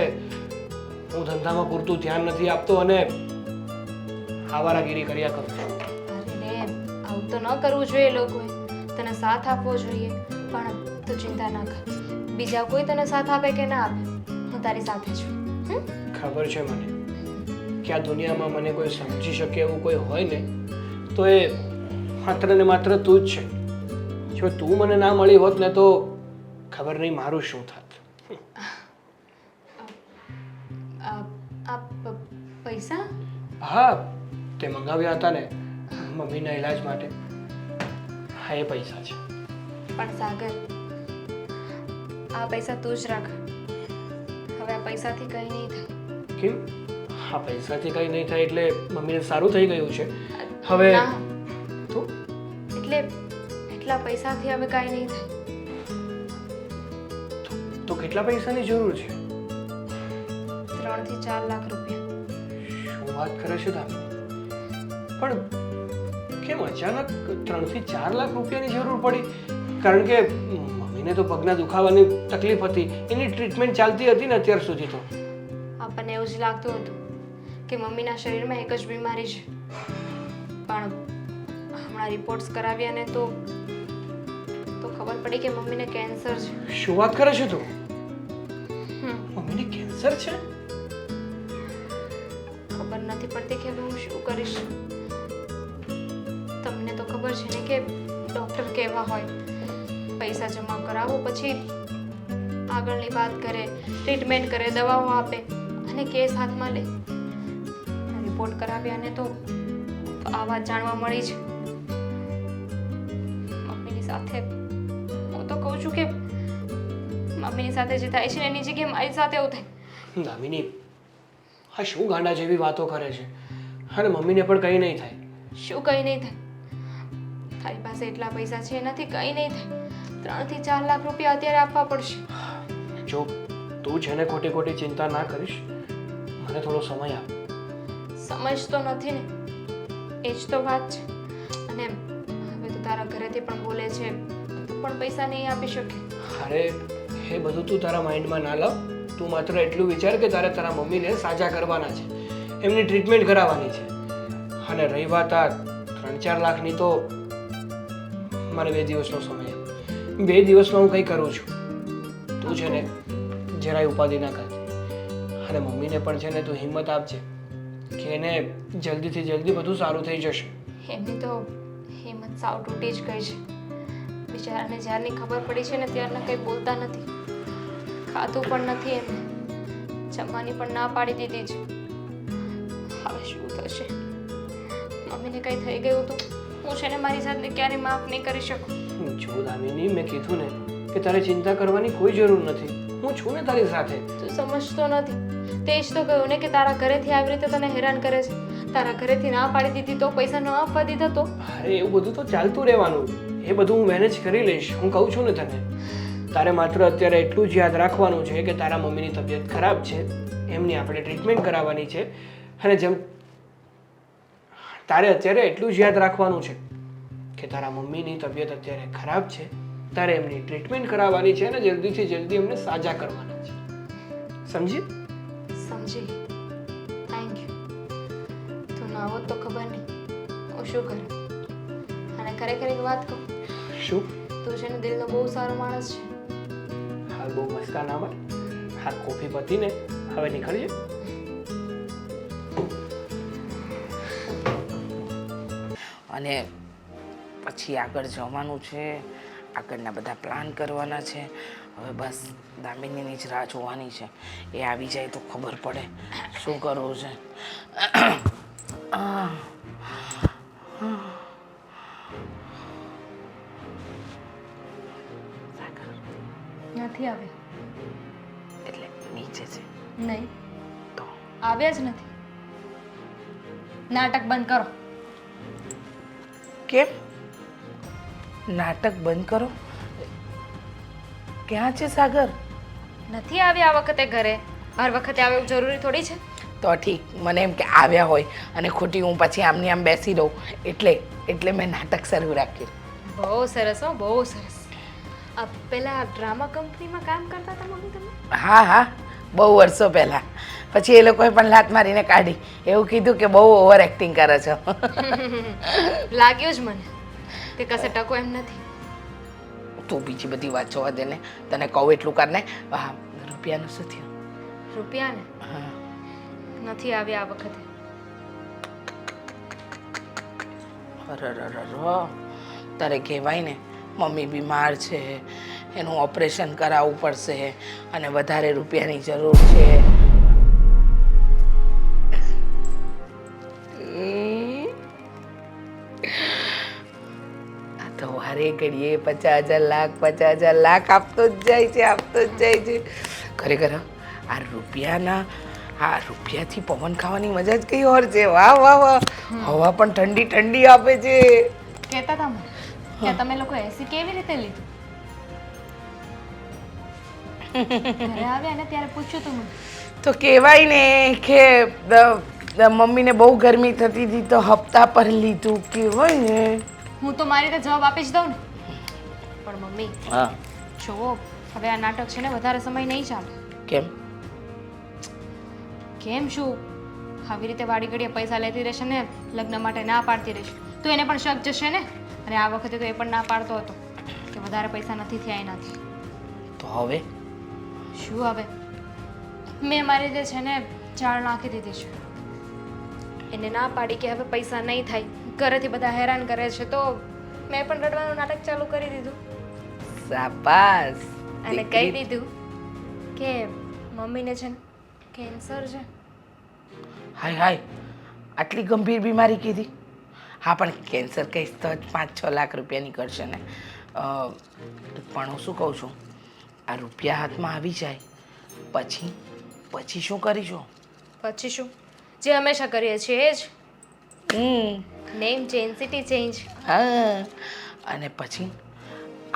હું ધંધામાં પૂરતું ધ્યાન નથી આપતો અને આવારાગીરી કર્યા કરું છું. અરે આવું તો ન કરવું જોઈએ લોકોએ. તને સાથ આપવો જોઈએ, પણ તું ચિંતા ન કર. બીજા કોઈ તને સાથ આપે કે ના આપે, હું તારી સાથે છું. ખબર છે મને કે આ દુનિયામાં મને કોઈ સમજી શકે એવું કોઈ હોય ને તો એ માત્ર ને માત્ર તું જ છે. જો તું મને ના મળી હોત ને તો ખબર નહીં મારું શું થાત. પૈસા? હા, તે મંગાવ્યા હતા ને મમ્મીના ઈલાજ માટે. હા, એ પૈસા છે. પણ સાગર, આ પૈસા તું જ રાખ. હવે આ પૈસાથી કંઈ નહીં થાય. કેમ? હા, પૈસાથી કંઈ નહીં થાય એટલે મમ્મીને સારું થઈ ગયું છે હવે? ના, તો એટલા પૈસાથી હવે કાંઈ નહીં થાય. તો કેટલા પૈસાની જરૂર છે? 3 થી 4 લાખ રૂપિયા. શું વાત કરે છે દામિની? પણ કેમ અચાનક 3 થી 4 લાખ રૂપિયાની જરૂર પડી? કારણ કે મમ્મીને તો પગના દુખાવાની તકલીફ હતી, એની ટ્રીટમેન્ટ ચાલતી હતી ને અત્યાર સુધી. તો આપણને એવું જ લાગતું હતું કે મમ્મીના શરીરમાં એક જ બીમારી છે, પણ હમણાં રિપોર્ટ્સ કરાવ્યા ને તો ખબર પડી કે મમ્મીને કેન્સર છે. શું વાત કરે છે તું? મમ્મીને કેન્સર છે? ખબર નથી પડતી કે હવે હું શું કરીશ. તમને તો ખબર છે ને કે ડૉક્ટર કેવા હોય, પૈસા જમા કરાવો પછી આગળની વાત કરે, ટ્રીટમેન્ટ કરે, દવાઓ આપે અને કેસ હાથમાં લે. રિપોર્ટ કરાવ્યા ને તો આ વાત જાણવા મળી છે. મમ્મીની સાથે હું તો કહું છું કે મમ્મીની સાથે જે થાય છે ને એની જગ્યાએ મારી સાથે એવું થાય. દામિની, હા શું ગાંડા જેવી વાતો કરે છે? અને મમ્મીને પણ કંઈ નહીં થાય. શું કંઈ નહીં થાય? તારી પાસે એટલા પૈસા છે એનાથી કંઈ નહીં થાય. 3 થી 4 લાખ રૂપિયા અત્યારે આપવા પડશે. જો તું છે ને ખોટી ખોટી ચિંતા ના કરીશ, મને થોડો સમય આપ. સમજતો નથી ને, એ જ તો વાત છે. અને હવે તો તારા ઘરેથી પણ બોલે છે, તું પણ પૈસા નહીં આપી શકે. અરે એ બધું તું તારા માઇન્ડમાં ના લાવ. તું માત્ર એટલું વિચાર કે તારે તારા મમ્મીને સાજા કરવાના છે, એમની ટ્રીટમેન્ટ કરાવવાની છે. અને રહી વાત આ 3-4 લાખની, તો મારે 2 દિવસનો સમય આપ. 2 દિવસમાં હું કંઈ કરું છું. તું છે ને જરાય ઉપાધિ ના કરતી. અને મમ્મીને પણ છે ને તું હિંમત આપજે કે એને જલ્દીથી જલ્દી બધું સારું થઈ જશે. એમની તો હિંમત સાવ તૂટી જ ગઈ છે. બિચારાને જ્યારની ખબર પડી છે ને ત્યારના કંઈ બોલતા નથી, ખાતું પણ નથી, એમને જમવાની પણ ના પાડી દીધી છે. હવે શું થશે? મમ્મીને કંઈ થઈ ગયું તો હું છે ને મારી જાતને ક્યારેય માફ નહીં કરી શકું. જો દામિની, મેં કીધું ને કે તારે ચિંતા કરવાની કોઈ જરૂર નથી. હું છું ને તારી સાથે. તું સમજતો નથી. તે જ તો કહ્યું ને કે તારા ઘરેથી આવી રીતે તને હેરાન કરે છે. તારા ઘરેથી ના પાડી દીધી તો, પૈસા ન આપવા દીધા તો? અરે એવું બધું તો ચાલતું રહેવાનું. એ બધું હું મેનેજ કરી લઈશ. હું કહું છું ને તને, તારે માત્ર અત્યારે એટલું જ યાદ રાખવાનું છે કે તારા મમ્મીની તબિયત ખરાબ છે, એમની આપણે ટ્રીટમેન્ટ કરાવવાની છે. અને જેમ તારે અત્યારે એટલું જ યાદ રાખવાનું છે કે તારા મમ્મીની તબિયત અત્યારે ખરાબ છે, તારે એમની ટ્રીટમેન્ટ કરાવવાની છે અને જલ્દીથી જલ્દી એમને સાજા કરવાના છે. સમજી? સમજી. Thank you. તું ના હોત તો ખબર નહીં હું શું કરું. અને ખરેખર એક વાત કહું, શું? તું છે ને દિલનો બહુ સારો માણસ છે. હાલ બહુ મસ્કા ના હોય. હા, કોફી પતીને હવે નીકળીએ. અને પછી આગળ જવાનું છે, આગળના બધા પ્લાન કરવાના છે. હવે બસ દામિનીની જ રાહ જોવાની છે. એ આવી જાય તો ખબર પડે શું કરવું છે. નથી આવ્યા. એટલે નીચે છે નહીં તો આવ્યા જ નથી. નાટક બંધ કરો. કેમ? નાટક બંધ કરો? ક્યાં છે સાગર? નથી આવ્યા આ વખતે ઘરે. હર વખતે આવે એવું જરૂરી થોડી છે. તો ઠીક, મને એમ કે આવ્યા હોય અને ખોટી હું પછી આમની આમ બેસી રહું એટલે મેં નાટક શરૂ રાખ્યું. બહુ સરસ હો, બહુ સરસ. પેલા ડ્રામા કંપનીમાં કામ કરતા હતા મમ્મી તમે? હા, બહુ વર્ષો પહેલાં. પછી એ લોકોએ પણ લાત મારીને કાઢી. એવું કીધું કે બહુ ઓવર એક્ટિંગ કરે છો. લાગ્યું જ મને કે કશે ટકો એમ નથી. તું બીજી બધી વાત જોવા દે ને, તને કહું એટલું કર ને. રૂપિયાનું શું થયું? રૂપિયા ને હા, નથી આવ્યા આ વખતે. તારે કહેવાય ને મમ્મી બીમાર છે, એનું ઓપરેશન કરાવવું પડશે અને વધારે રૂપિયાની જરૂર છે. આ તો વારે ઘડીએ 50,000 લાખ આપતો જ જાય છે. ખરેખર આ રૂપિયાથી પવન ખાવાની મજા જ કઈ ઓર છે. વાહ વાહ વાહ, હવા પણ ઠંડી ઠંડી આપે છે. કહેતા હતા મને કે તમે લોકો એસી કેવી રીતે લીધું? ઘરે આવ્યા ને ત્યારે પૂછ્યું તું મને. તો કહેવાય ને કે મમ્મીને બહુ ગરમી થતી હતી તો હપ્તા પર લીધું. કહેવાય ને. હું તો મારી રીતે જવાબ આપી જ દઉં ને. પણ મમ્મી હા. જુઓ, હવે આ નાટક છે ને વધારે સમય નહીં ચાલે. કેમ? કેમ શું? આવી રીતે વાડી ઘડીએ પૈસા લેતી રહેશે ને લગ્ન માટે ના પાડતી રહેશે તો એને પણ શક જશે ને. અને આ વખતે તો એ પણ ના પાડતો હતો કે વધારે પૈસા નથી થયા એનાથી. તો હવે શું હવે? મેં મારી રીતે છે ને ચાળ નાખી દીધી છે. એને ના પાડી કે હવે પૈસા નહીં થાય, ઘરેથી બધા હેરાન કરે છે, તો મેં પણ રડવાનું નાટક ચાલુ કરી દીધું. શાબાશ. અને કહી દીધું કે મમ્મીને છે ને કેન્સર છે. હાય, આટલી ગંભીર બીમારી કીધી? હા, પણ કેન્સર કહીશ તો જ 5-6 લાખ રૂપિયાની કરશે ને. પણ હું શું કહું છું, આ રૂપિયા હાથમાં આવી જાય પછી શું કરીશું? પછી શું? જે હંમેશા કરીએ છીએ એ જ. Name change, city change. હા, અને પછી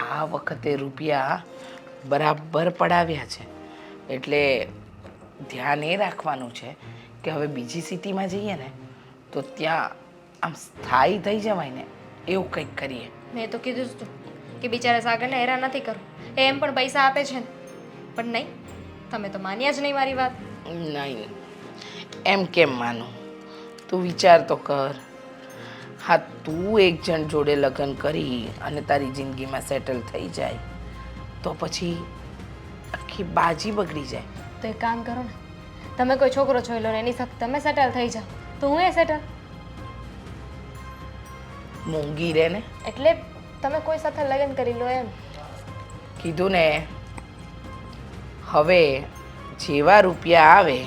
આ વખતે રૂપિયા બરાબર પડાવ્યા છે એટલે ધ્યાન એ રાખવાનું છે કે હવે બીજી સિટીમાં જઈએ ને તો ત્યાં આમ સ્થાયી થઈ જવાય ને એવું કંઈક કરીએ. મેં તો કીધું જ તું કે બિચારા સાગરને હેરાન નથી કરવું. એ એમ પણ પૈસા આપે છે ને. પણ નહીં, તમે તો માન્યા જ નહીં મારી વાત. નહીં, એમ કેમ માનું? તું વિચાર તો કર. હા, તું એક જણ જોડે લગ્ન કરી અને તારી જિંદગીમાં સેટલ થઈ જાય તો પછી આખી બાજી બગડી જાય. તો એક કામ કરો ને, તમે કોઈ છોકરો જોઈ લો ને એની સાથે તમે સેટલ થઈ જાઓ તો હું એ સેટલ. મોંઘી રહે ને. એટલે તમે કોઈ સાથે લગ્ન કરી લો એમ. કીધું ને, હવે જેવા રૂપિયા આવે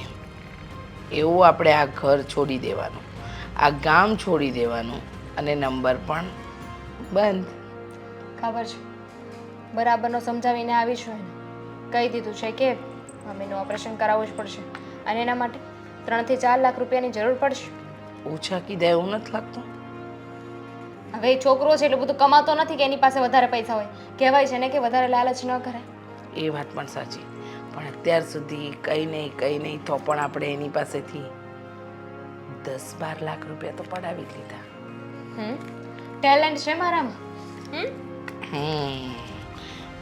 એવું આપણે આ ઘર છોડી દેવાનું, આ ગામ છોડી દેવાનું અને નંબર પણ બંધ. ખબર છે, બરાબરનો સમજાવીને આવીશું એને. કહી દીધું છે કે મમ્મીનું ઓપરેશન કરાવવું જ પડશે અને એના માટે 3 થી 4 લાખ રૂપિયાની જરૂર પડશે. ઓછા કીધા એવું નથી લાગતું? હવે એ છોકરો છે એટલું બધું કમાતો નથી કે એની પાસે વધારે પૈસા હોય. કહેવાય છે ને કે વધારે લાલચ ન કરાય. એ વાત પણ સાચી, પણ અત્યાર સુધી કંઈ નહીં તો પણ આપણે એની પાસેથી 10-12 લાખ રૂપિયા તો પડાવી જ લીધા. ટેલેન્ટ છે મારામાં.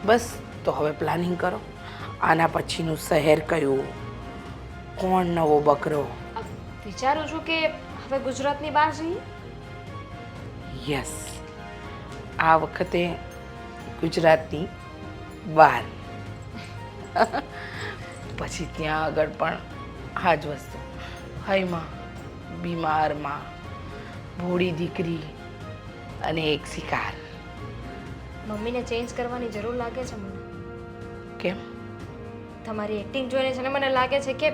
બસ, તો હવે પ્લાનિંગ કરો. આના પછીનું શહેર કયું, કોણ નવો બકરો? વિચારું છું કે હવે ગુજરાતની બહાર જઈએ. યસ, આ વખતે ગુજરાતની બહાર. પછી ત્યાં આગળ પણ આ જ વસ્તુ, હાયમાં બીમારમાં ભોળી દીકરી અને એક શિકાર. મમ્મીને ચેન્જ કરવાની જરૂર લાગે છે મને. કેમ? તમારી એક્ટિંગ જોઈને છે ને મને લાગે છે કે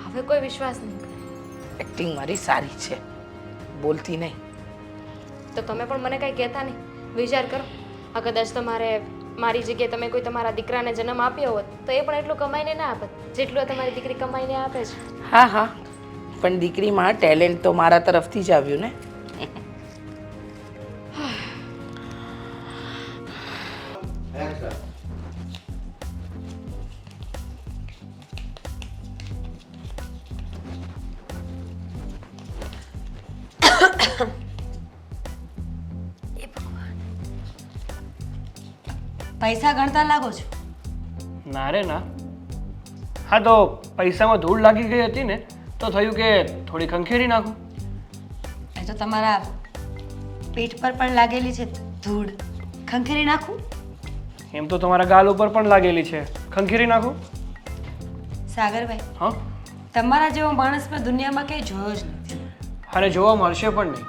હવે કોઈ વિશ્વાસ નહીં કરે. એક્ટિંગ મારી સારી છે, બોલતી નહીં. તો તમે પણ મને કાંઈ કહેતા નહીં. વિચાર કરો, આ કદાચ તમારે મારી જગ્યાએ તમે કોઈ તમારા દીકરાને જન્મ આપ્યો હોત તો એ પણ એટલું કમાઈને ના આપત જેટલું તમારી દીકરી કમાઈને આપે છે. હા, પણ દીકરીમાં ટેલેન્ટ તો મારા તરફથી જ આવ્યું ને. પૈસા ગણતા લાગો છો. ના રે ના. હા, તો પૈસામાં ધૂળ લાગી ગઈ હતી ને તો થયું કે થોડી ખંખેરી નાખું. એ તો તમારા પેટ પર પણ લાગેલી છે ધૂળ, ખંખેરી નાખું? એમ તો તમારા ગાલ ઉપર પણ લાગેલી છે, ખંખેરી નાખું. સાગરભાઈ, હા, તમારા જેવો માણસ મેં દુનિયામાં ક્યાંય જોયો જ નથી. અને જોવા મળશે પણ નહીં,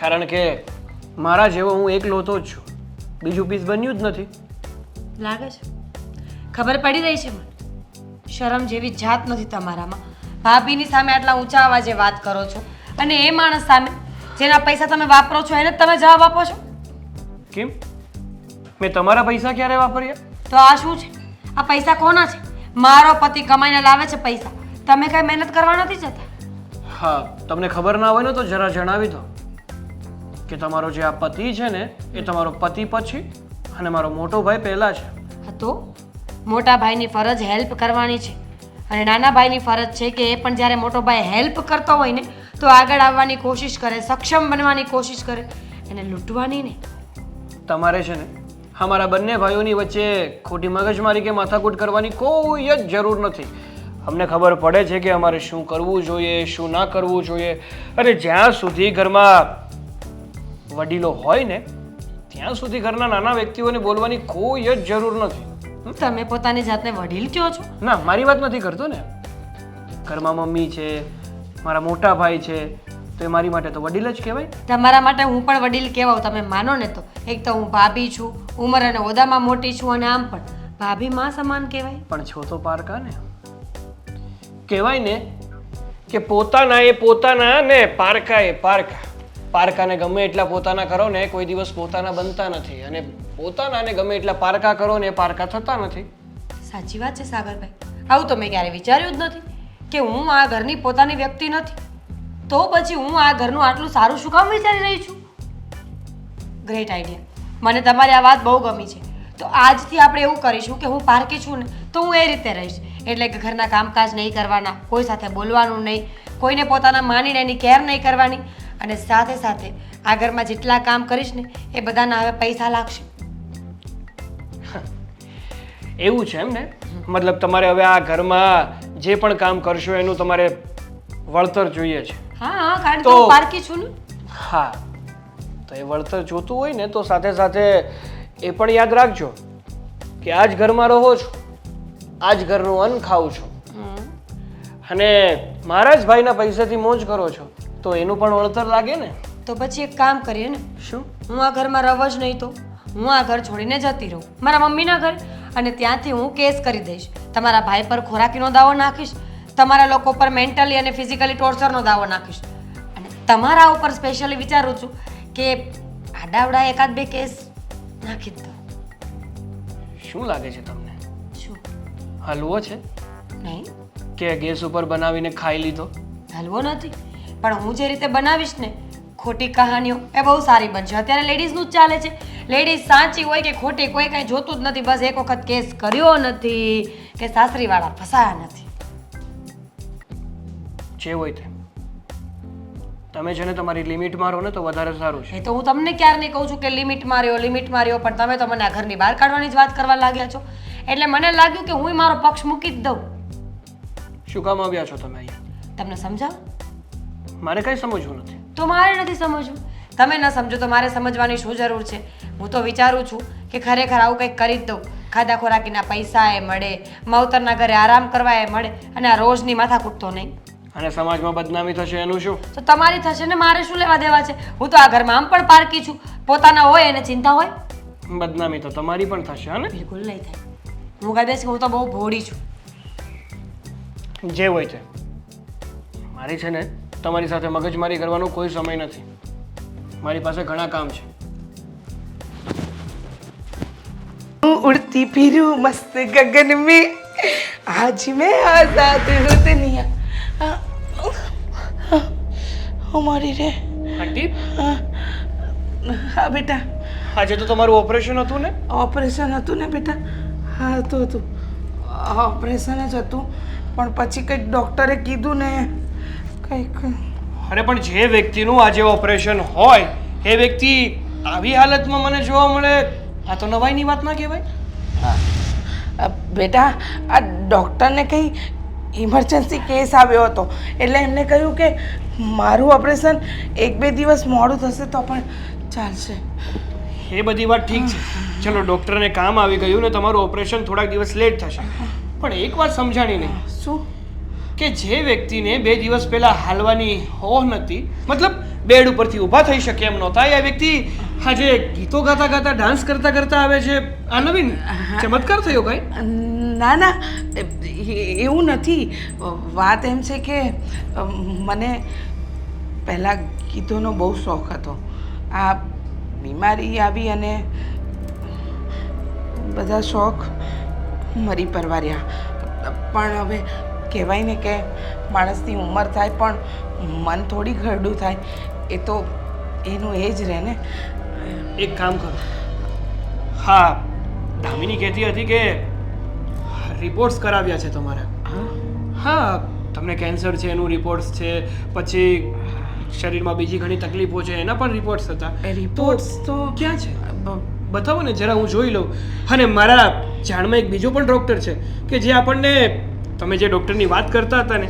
કારણ કે મારા જેવો હું એકલો તો જ છું, બીજું પીસ બન્યું જ નથી. લાગે છે, ખબર પડી રહી છે મને. શરમ જેવી જાત નથી તમારામાં. ભાભીની સામે આટલા ઊંચા અવાજે વાત કરો છો અને એ માણસ સામે જેના પૈસા તમે વાપરો છો એને જ તમે જવાબ આપો છો. કેમ? મેં તમારા પૈસા ક્યારે વાપર્યા? તો આ શું છે? આ પૈસા કોના છે? મારો પતિ કમાઈને લાવે છે પૈસા, તમે કઈ મહેનત કરવા નથી જતા. હા, તમને ખબર ના હોય ને તો જરા જણાવી દો કે તમારો જે આ પતિ છે ને એ તમારો પતિ પછી અને મારો મોટો ભાઈ પહેલા છે. હા તો મોટા ભાઈની ફરજ હેલ્પ કરવાની છે અને નાના ભાઈની ફરજ છે કે એ પણ જ્યારે મોટો ભાઈ હેલ્પ કરતો હોય ને તો આગળ આવવાની કોશિશ કરે, સક્ષમ બનવાની કોશિશ કરે, એને લૂંટવાની નહીં. તમારે છે ને અમારા બંને ભાઈઓની વચ્ચે ખોટી મગજમારી કે માથાકૂટ કરવાની કોઈ જ જરૂર નથી. અમને ખબર પડે છે કે અમારે શું કરવું જોઈએ, શું ના કરવું જોઈએ. અને જ્યાં સુધી ઘરમાં વડીલો હોય ને ત્યાં સુધી ઘરના નાના વ્યક્તિઓને બોલવાની કોઈ જ જરૂર નથી. તમે પોતાની જાતને વડીલ કહો છો? ના, મારી વાત નથી કરતો ને. ઘરમાં મમ્મી છે, મારા મોટા ભાઈ છે, તો એ મારી માટે તો વડીલ જ કહેવાય. તમારા માટે હું પણ વડીલ કહેવાઉં, તમે માનો ને તો. એક તો હું ભાભી છું, ઉંમર અને હોદ્દામાં મોટી છું, અને આમ પણ ભાભી માં સમાન કહેવાય. પણ છો તો પારકા ને. કહેવાય ને કે પોતાના એ પોતાના ને પારકા એ પારકા. પારકાને ગમે એટલા પોતાના કરો ને કોઈ દિવસ પોતાના બનતા નથી, અને પોતાનાને ગમે એટલા પારકા કરો ને એ પારકા થતા નથી. સાચી વાત છે સાગરભાઈ. આવું તો મેં ક્યારે વિચાર્યું જ નથી કે હું આ ઘરની પોતાની વ્યક્તિ નથી, તો પછી હું આ ઘરનું આટલું સારું શું કામ વિચારી રહી છું? Great idea. મને તમારી આ વાત બહુ ગમી છે. તો આજથી આપણે એવું કરીશું કે હું પારકી છું ને તો હું એ રીતે રહીશ. એટલે કે ઘરના કામકાજ નહીં કરવાના, કોઈ સાથે બોલવાનું નહીં, કોઈને પોતાના માનીને એની કેર નહીં કરવાની, અને સાથે સાથે આ ઘરમાં જેટલા કામ કરીશ ને એ બધાના હવે પૈસા લાગશે. એવું છે એમ ને? મતલબ તમારે હવે આ ઘરમાં જે પણ કામ કરશો એનું તમારે વળતર જોઈએ છે. હા હા, કારણ કે હું પારકી છું ને. હા, તો એ વળતર જોતું હોય ને તો સાથે સાથે એ પણ યાદ રાખજો કે આ જ ઘરમાં રહો છો, આ જ ઘરનું અન્ન ખાવ છો, અને મારા જ ભાઈના પૈસાથી મોજ કરો છો, તો એનું પણ વળતર લાગે ને. તો પછી એક કામ કરીએ ને, શું? હું આ ઘરમાં રહું જ નહીં તો હું આ ઘર છોડીને જતી રહું મારા મમ્મીના ઘરે, અને ત્યાંથી હું કેસ કરી દઈશ. તમારા ભાઈ પર ખોરાકીનો દાવો નાખીશ, તમારા લોકો પર મેન્ટલી અને ફિઝિકલી ટોર્ચરનો દાવો નાખીશ, અને તમારા ઉપર સ્પેશિયલી વિચારું છું કે આડાવડા એકાદ બે કેસ નાખી જ દો. શું લાગે છે તમને? શું? હલવો છે નહીં, કે ગેસ ઉપર બનાવીને ખાઈ લીધો? હલવો નથી, પણ હું જે રીતે બનાવીશ ને ખોટી કહાનીઓ એ બહુ સારી બનશે. અત્યારે લેડીઝનું જ ચાલે છે. લેડીઝ સાચી હોય કે ખોટી કોઈ કાંઈ જોતું જ નથી, બસ એક વખત કેસ કર્યો નથી કે સાસરીવાળા ફસાયા નથી. જે હોય તે તમે છે ને તમારી લિમિટ મારો ને તો વધારે સારું છે. એ તો હું તમને ક્યારે નહીં કહું છું કે લિમિટ માર્યો, પણ તમે તો મને આ ઘરની બહાર કાઢવાની જ વાત કરવા લાગ્યા છો. એટલે મને લાગ્યું કે હું મારો પક્ષ મૂકી જ દઉં. શું કામ આવ્યા છો તમે અહીંયા? તમને સમજાવો? મારે કંઈ સમજવું નથી. તો મારે નથી સમજવું. તમે ન સમજો તો મારે સમજવાની શું જરૂર છે? હું તો વિચારું છું કે ખરેખર આવું કંઈક કરી જ દઉં. ખાધા ખોરાકીના પૈસા એ મળે, માવતરના ઘરે આરામ કરવા એ મળે, અને આ રોજની માથાકૂટ તો નહીં. અને સમાજમાં બદનામી થશે એનું શું? તો તમારી થશે ને, મારે શું લેવા દેવા છે? હું તો આ ઘરમાં આમ પણ પારકી છું. પોતાના હોય એને ચિંતા હોય. બદનામી તો તમારી પણ થશે હા ને? બિલકુલ નહીં થાય. હું કહી દઈશ કે હું તો બહુ ભોળી છું. જે હોય તે. મારી છે ને તમારી સાથે મગજમારી કરવાનો કોઈ સમય નથી. મારી પાસે ઘણા કામ છે. उड़ती फिरूं मस्त गगन में आज मैं आजाद हूँ दुनिया हमारी रे આંટી, હા બેટા, આજે તો તમારું ઓપરેશન હતું ને? ઓપરેશન હતું ને બેટા? હા હતું ઓપરેશન જ હતું, પણ પછી કંઈક ડૉક્ટરે કીધું ને કંઈક. અરે પણ જે વ્યક્તિનું આજે ઓપરેશન હોય એ વ્યક્તિ આવી હાલતમાં મને જોવા મળે, આ તો નવાઈની વાત ના કહેવાય. બેટા આ ડૉક્ટરને કંઈ ઇમરજન્સી કેસ આવ્યો હતો એટલે એમને કહ્યું કે મારું ઓપરેશન 1-2 દિવસ મોડું થશે તો પણ ચાલશે. એ બધી વાત ઠીક છે, ચલો ડૉક્ટરને કામ આવી ગયું ને તમારું ઓપરેશન થોડાક દિવસ લેટ થશે, પણ એક વાત સમજાણી નહીં શું? કે જે વ્યક્તિને 2 દિવસ પહેલા હાલવાની હોશ નથી, મતલબ બેડ ઉપરથી ઊભા થઈ શકે એમ નહોતા, એ વ્યક્તિ આજે ગીતો ગાતા ગાતા ડાન્સ કરતા કરતા આવે છે. આ નવીન ચમત્કાર થયો કાંઈ? ના ના, એવું નથી. વાત એમ છે કે મને પહેલાં ગીતોનો બહુ શોખ હતો. આ બીમારી આવી અને બધા શોખ મરી પરવાર્યા. પણ હવે કહેવાય ને કે માણસની ઉંમર થાય પણ મન થોડી ઘરડું થાય, એ તો એનું એ જ રહે ને. એક કામ કરો, હા દામિની કહેતી હતી કે રિપોર્ટ્સ કરાવ્યા છે તમારા. હા, તમને કેન્સર છે એનું રિપોર્ટ્સ છે, પછી શરીરમાં બીજી ઘણી તકલીફો છે એના પણ રિપોર્ટ્સ હતા. રિપોર્ટ્સ તો ક્યાં છે? બતાવો ને જરા, હું જોઈ લઉં. અને મારા જાણમાં એક બીજો પણ ડૉક્ટર છે કે જે આપણને, તમે જે ડૉક્ટરની વાત કરતા હતા ને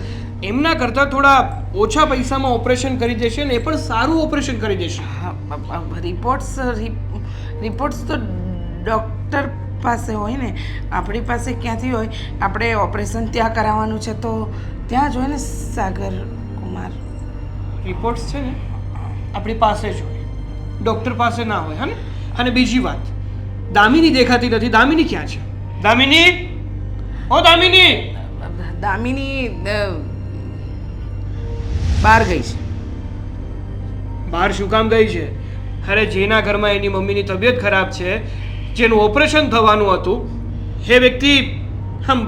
એમના કરતાં થોડા ઓછા પૈસામાં ઓપરેશન કરી દેશે ને એ પણ સારું ઓપરેશન કરી દેશે. રિપોર્ટ્સ તો ડૉક્ટર પાસે હોય ને, આપણી પાસે ક્યાંથી હોય? આપણે ઓપરેશન ત્યાં કરાવવાનું છે તો ત્યાં જ હોય ને સાગર કુમાર. રિપોર્ટ્સ છે ને આપણી પાસે જ હોય, ડૉક્ટર પાસે ના હોય. હા ને? અને બીજી વાત, દામિની દેખાતી નથી. દામિની ક્યાં છે? દામિની, ઓ દામિની! દામિની બહાર ગઈ છે. બહાર શું કામ ગઈ છે? અરે જેના ઘરમાં એની મમ્મીની તબિયત ખરાબ છે, જેનું ઓપરેશન થવાનું હતું, એ વ્યક્તિ આમ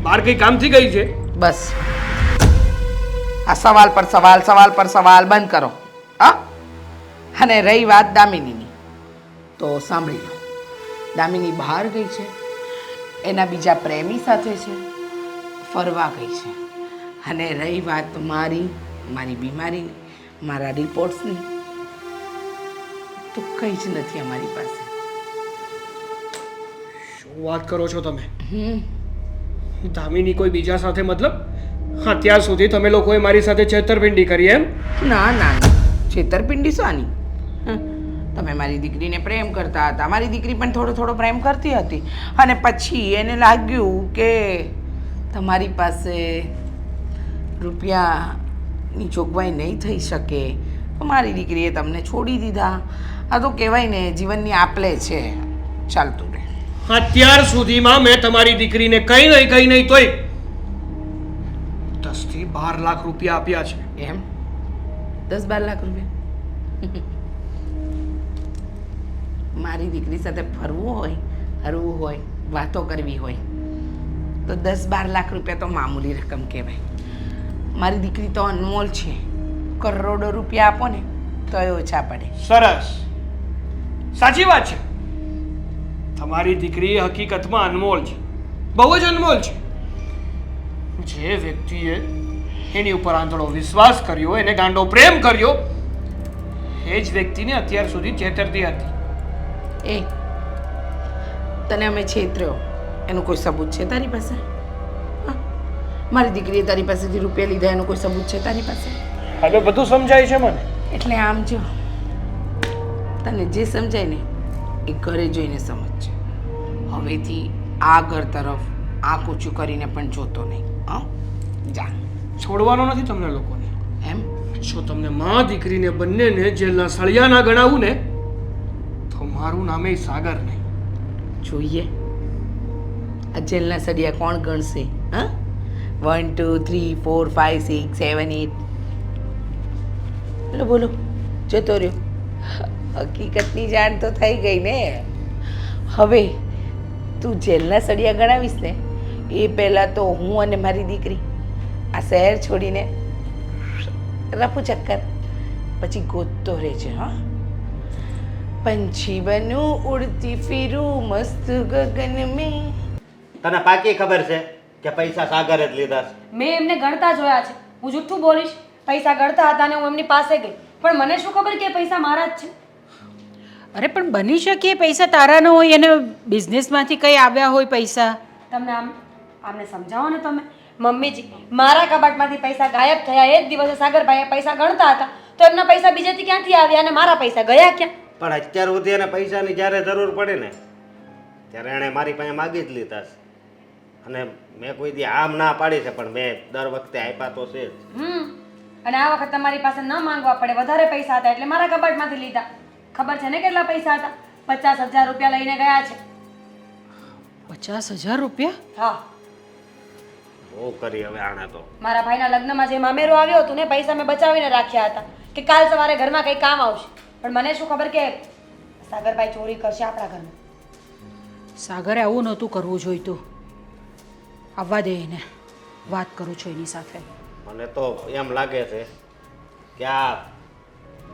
બહાર કઈ કામથી ગઈ છે. બસ આ સવાલ પર સવાલ, સવાલ પર સવાલ બંધ કરો. હા, અને રહી વાત દામિનીની, તો સાંભળી લો. દામિની બહાર ગઈ છે, એના બીજા પ્રેમી સાથે છે, ફરવા ગઈ છે. અને રહી વાત મારી બીમારીની, મારા રિપોર્ટ્સની, તો કંઈ જ નથી અમારી પાસે. શું વાત કરો છો તમે? દામિની કોઈ બીજા સાથે મતલબ? અત્યાર સુધી તમે લોકોએ મારી સાથે છેતરપિંડી કરી એમ? ના ના ના, છેતરપિંડી શાની? તમે મારી દીકરીને પ્રેમ કરતા હતા, મારી દીકરી પણ થોડો થોડો પ્રેમ કરતી હતી, અને પછી એને લાગ્યું કે તમારી પાસે રૂપિયાની જોગવાઈ નહીં થઈ શકે તો મારી દીકરીએ તમને છોડી દીધા. આ તો કહેવાય ને જીવનની આપલે છે, ચાલતું રહે. અત્યાર સુધીમાં મેં તમારી દીકરીને કઈ નહીં તોય 10 થી 12 લાખ રૂપિયા આપ્યા છે. એમ? 10-12 લાખ રૂપિયા? મારી દીકરી સાથે ફરવું હોય, હરવું હોય, વાતો કરવી હોય તો 10-12 લાખ રૂપિયા તો મામૂલી રકમ કહેવાય. મારી દીકરી તો અનમોલ છે, કરોડો રૂપિયા આપો ને તો એ ઓછા પડે. સરસ, સાચી વાત છે. તમારી દીકરી હકીકતમાં અનમોલ છે, બહુ જ અનમોલ છે. જે વ્યક્તિએ એની ઉપર આંધળો વિશ્વાસ કર્યો, એને ગાંડો પ્રેમ કર્યો, એ જ વ્યક્તિને અત્યાર સુધી છેતરતી હતી. એ તને અમે છેતર્યો એનું કોઈ સબૂત છે તારી પાસે? હા? મારી દીકરીએ તારી પાસેથી રૂપિયા લીધા એનું કોઈ સબૂત છે તારી પાસે? હવે બધું સમજાય છે મને. એટલે આમ જો, તને જે સમજાય ને એ ઘરે જોઈને સમજજે. હવેથી આ ઘર તરફ આંખ ઊંચું કરીને પણ જોતો નહીં. હા, જા. છોડવાનો નથી તમને લોકોને. એમ? જો તમને માં દીકરીને બંનેને જેલના સળિયા ના ગણાવું ને તો મારું નામે સાગર નહીં. જોઈએ આ જેલના સળિયા કોણ ગણશે? હા, 1 2 3 4 5 6 7 8. બોલો બોલો, જતો રહ્યો. હકીકતની જાણ તો થઈ ગઈ ને. હવે તું જેલના સળિયા ગણાવીશ ને એ પહેલાં તો હું અને મારી દીકરી આ શહેર છોડીને રફુ ચક્કર, પછી ગોતતો રહેજે. હા, પંછી બનું ઉડતી ફિરું મસ્ત ગગન મેં. તને પાકી ખબર છે કે પૈસા સાગરે જ લીધા છે? મેં એમને ગણતા જોયા છે. હું જૂઠું બોલીશ? પૈસા ગણતા હતા ને હું એમની પાસે ગઈ, પણ મને શું ખબર કે એ પૈસા મારા જ છે. અરે પણ બની શકે પૈસા તારા ન હોય અને બિઝનેસમાંથી કંઈ આવ્યા હોય પૈસા. તમને આમને સમજાવો ને તમે. મમ્મીજી મારા કબાટમાંથી પૈસા ગાયબ થયા એ જ દિવસે સાગરભાઈએ પૈસા ગણતા હતા તો એમના પૈસા બીજેથી ક્યાંથી આવ્યા અને મારા પૈસા ગયા ક્યાં? પણ અત્યાર સુધી એને પૈસાની જ્યારે જરૂર પડે ને ત્યારે એણે મારી પાસે માગી જ લીધા છે. અને મેં કોઈ દી આમ ના પાડી છે, પણ મેં દર વખતે આપ્યા તો છે જ. અને આ વખત તમારી પાસે ન માંગવા પડે, વધારે પૈસા હતા એટલે મારા કબાટમાંથી લીધા. ખબર છે ને કેટલા પૈસા હતા? 50,000 રૂપિયા લઈને ગયા છે. 50,000 રૂપિયા? હા, બહુ કરી હવે આણે તો. મારા ભાઈના લગ્નમાં જે મામેરો આવ્યો હતું ને પૈસા મેં બચાવીને રાખ્યા હતા કે કાલ સવારે ઘરમાં કંઈ કામ આવશે. પણ મને શું ખબર કે સાગરભાઈ ચોરી કરશે આપણા ઘરમાં. સાગરે આવું નહોતું કરવું જોઈતું. આવવા દે એને, વાત કરું છું એની સાથે. મને તો એમ લાગે છે કે આ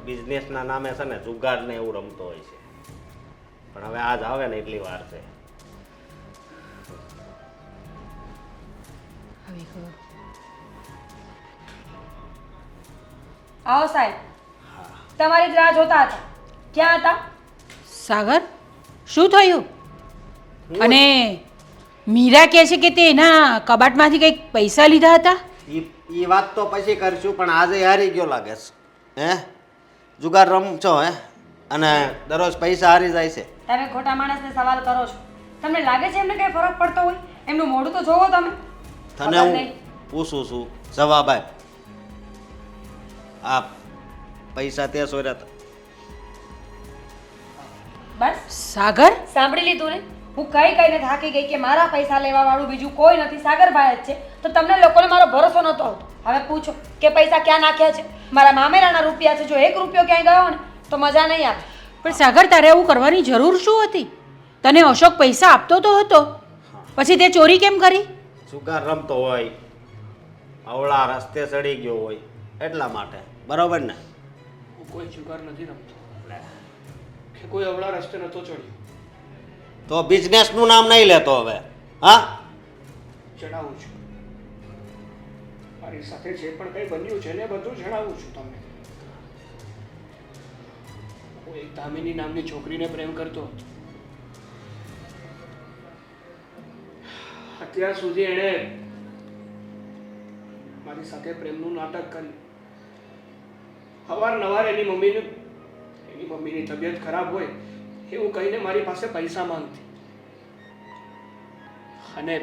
બિઝનેસના નામે છે ને જુગાડને એવું રમતો હોય છે. પણ હવે આજ આવે ને એટલી વાર છે. આવી ગયો. આવો સાહેબ, તમારી જ રાહ જોતા હતા. ક્યાં હતા? સાગર, શું થયું? અને મીરા કહે છે કે તે એના કબાટમાંથી કંઈક પૈસા લીધા હતા. એ વાત તો પછી કરશું, પણ આજે હારી ગયો લાગે છે. હે, જુગાર રમશો હે? અને દરરોજ પૈસા હારી જાય છે. તમે ખોટા માણસને સવાલ કરો છો. તમને લાગે છે એમને કઈ ફરક પડતો હોય? એમનું મોઢું તો જોવો તમે. તને હું પૂછું છું, જવાબ આપ. આ પૈસા તે સોર્યા હતા? બસ સાગર, સાંભળી લીધું ને? હું કઈ કઈને થાકી ગઈ કે મારા પૈસા લેવા વાળું બીજું કોઈ નથી, સાગરભાઈ જ છે. તો તમને લોકોને મારો ભરોસો નહોતો આવતો. હવે પૂછો કે પૈસા ક્યાં નાખ્યા છે? મારા મામેરાના રૂપિયા છે. જો 1 રૂપિયો ક્યાંય ગયો ને તો મજા નહીં આવે. પણ સાગર, તારે આવું કરવાની જરૂર શું હતી? તને અશોક પૈસા આપતો તો હતો, પછી તે ચોરી કેમ કરી? જુગાર રમતો હોય, અવળા રસ્તે ચડી ગયો હોય એટલા માટે. બરોબર ને? હું કોઈ જુગાર નથી રમતો કે કોઈ અવળા રસ્તે નહોતો ચડ્યો. તો બિઝનેસનું નામ નહીં લેતો હવે. હા, જણાવું છું મારી સાથે જે પણ કંઈ બન્યું છે ને બધું જણાવું છું તમને. હું એક દામિની નામની છોકરીને પ્રેમ કરતો હતો. અત્યાર સુધી એણે મારી સાથે પ્રેમનું નાટક કર્યું. અવારનવાર એની મમ્મીની તબિયત ખરાબ હોય એવું કહીને મારી પાસે પૈસા માંગતી. અને